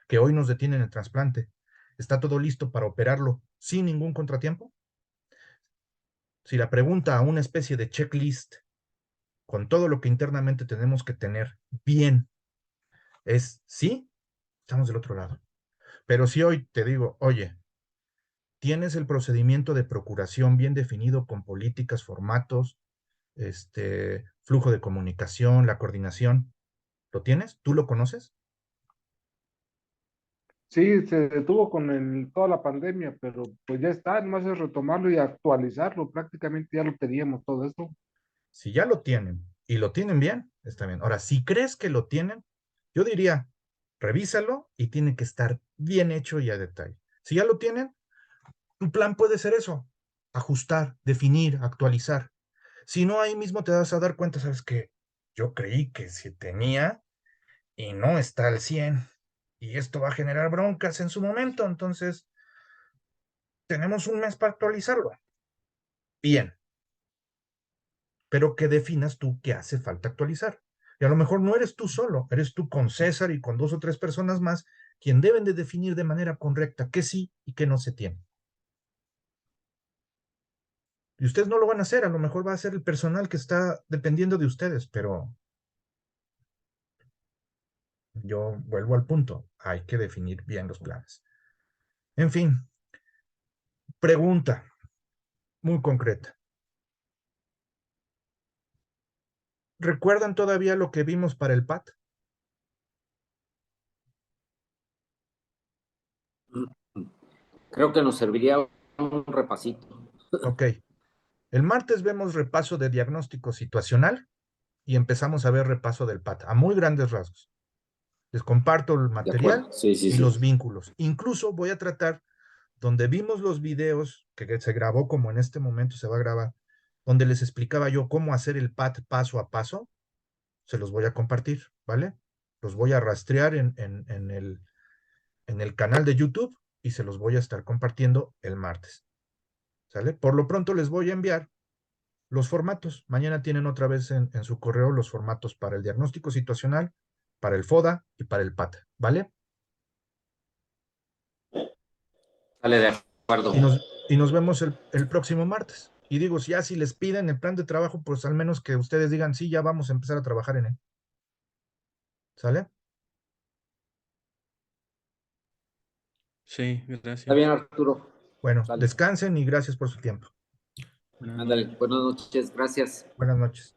que hoy nos detienen el trasplante? ¿Está todo listo para operarlo sin ningún contratiempo? Si la pregunta a una especie de checklist con todo lo que internamente tenemos que tener bien es sí, estamos del otro lado. Pero si hoy te digo, oye, tienes el procedimiento de procuración bien definido con políticas, formatos, flujo de comunicación, la coordinación, ¿lo tienes? ¿Tú lo conoces? Sí, se detuvo con toda la pandemia, pero pues ya está, nomás es retomarlo y actualizarlo. Prácticamente ya lo teníamos todo esto. Si ya lo tienen y lo tienen bien, está bien. Ahora, si crees que lo tienen, yo diría, revísalo y tiene que estar bien hecho y a detalle. Si ya lo tienen, tu plan puede ser eso, ajustar, definir, actualizar. Si no, ahí mismo te vas a dar cuenta, sabes que yo creí que se tenía y no está al 100 y esto va a generar broncas en su momento, entonces tenemos un mes para actualizarlo. Bien, pero que definas tú qué hace falta actualizar. Y a lo mejor no eres tú solo, eres tú con César y con 2 o 3 personas más quien deben de definir de manera correcta qué sí y qué no se tiene. Y ustedes no lo van a hacer, a lo mejor va a ser el personal que está dependiendo de ustedes, pero yo vuelvo al punto, hay que definir bien los planes. En fin, pregunta muy concreta. ¿Recuerdan todavía lo que vimos para el PAT? Creo que nos serviría un repasito. Ok. El martes vemos repaso de diagnóstico situacional y empezamos a ver repaso del PAT a muy grandes rasgos. Les comparto el De acuerdo, material sí, sí, y sí. los vínculos. Incluso voy a tratar donde vimos los videos que se grabó como en este momento se va a grabar, donde les explicaba yo cómo hacer el PAT paso a paso, se los voy a compartir, ¿vale? Los voy a rastrear en el canal de YouTube y se los voy a estar compartiendo el martes, ¿sale? Por lo pronto les voy a enviar los formatos. Mañana tienen otra vez en su correo los formatos para el diagnóstico situacional, para el FODA y para el PAT, ¿vale? Sale de acuerdo. Y nos vemos el próximo martes. Y digo, si les piden el plan de trabajo, pues al menos que ustedes digan, sí, ya vamos a empezar a trabajar en él. ¿Sale? Sí, Está bien, gracias. Arturo. Bueno, Sale. descansen y gracias por su tiempo. Buenas Ándale, noches. buenas noches, gracias. Buenas noches.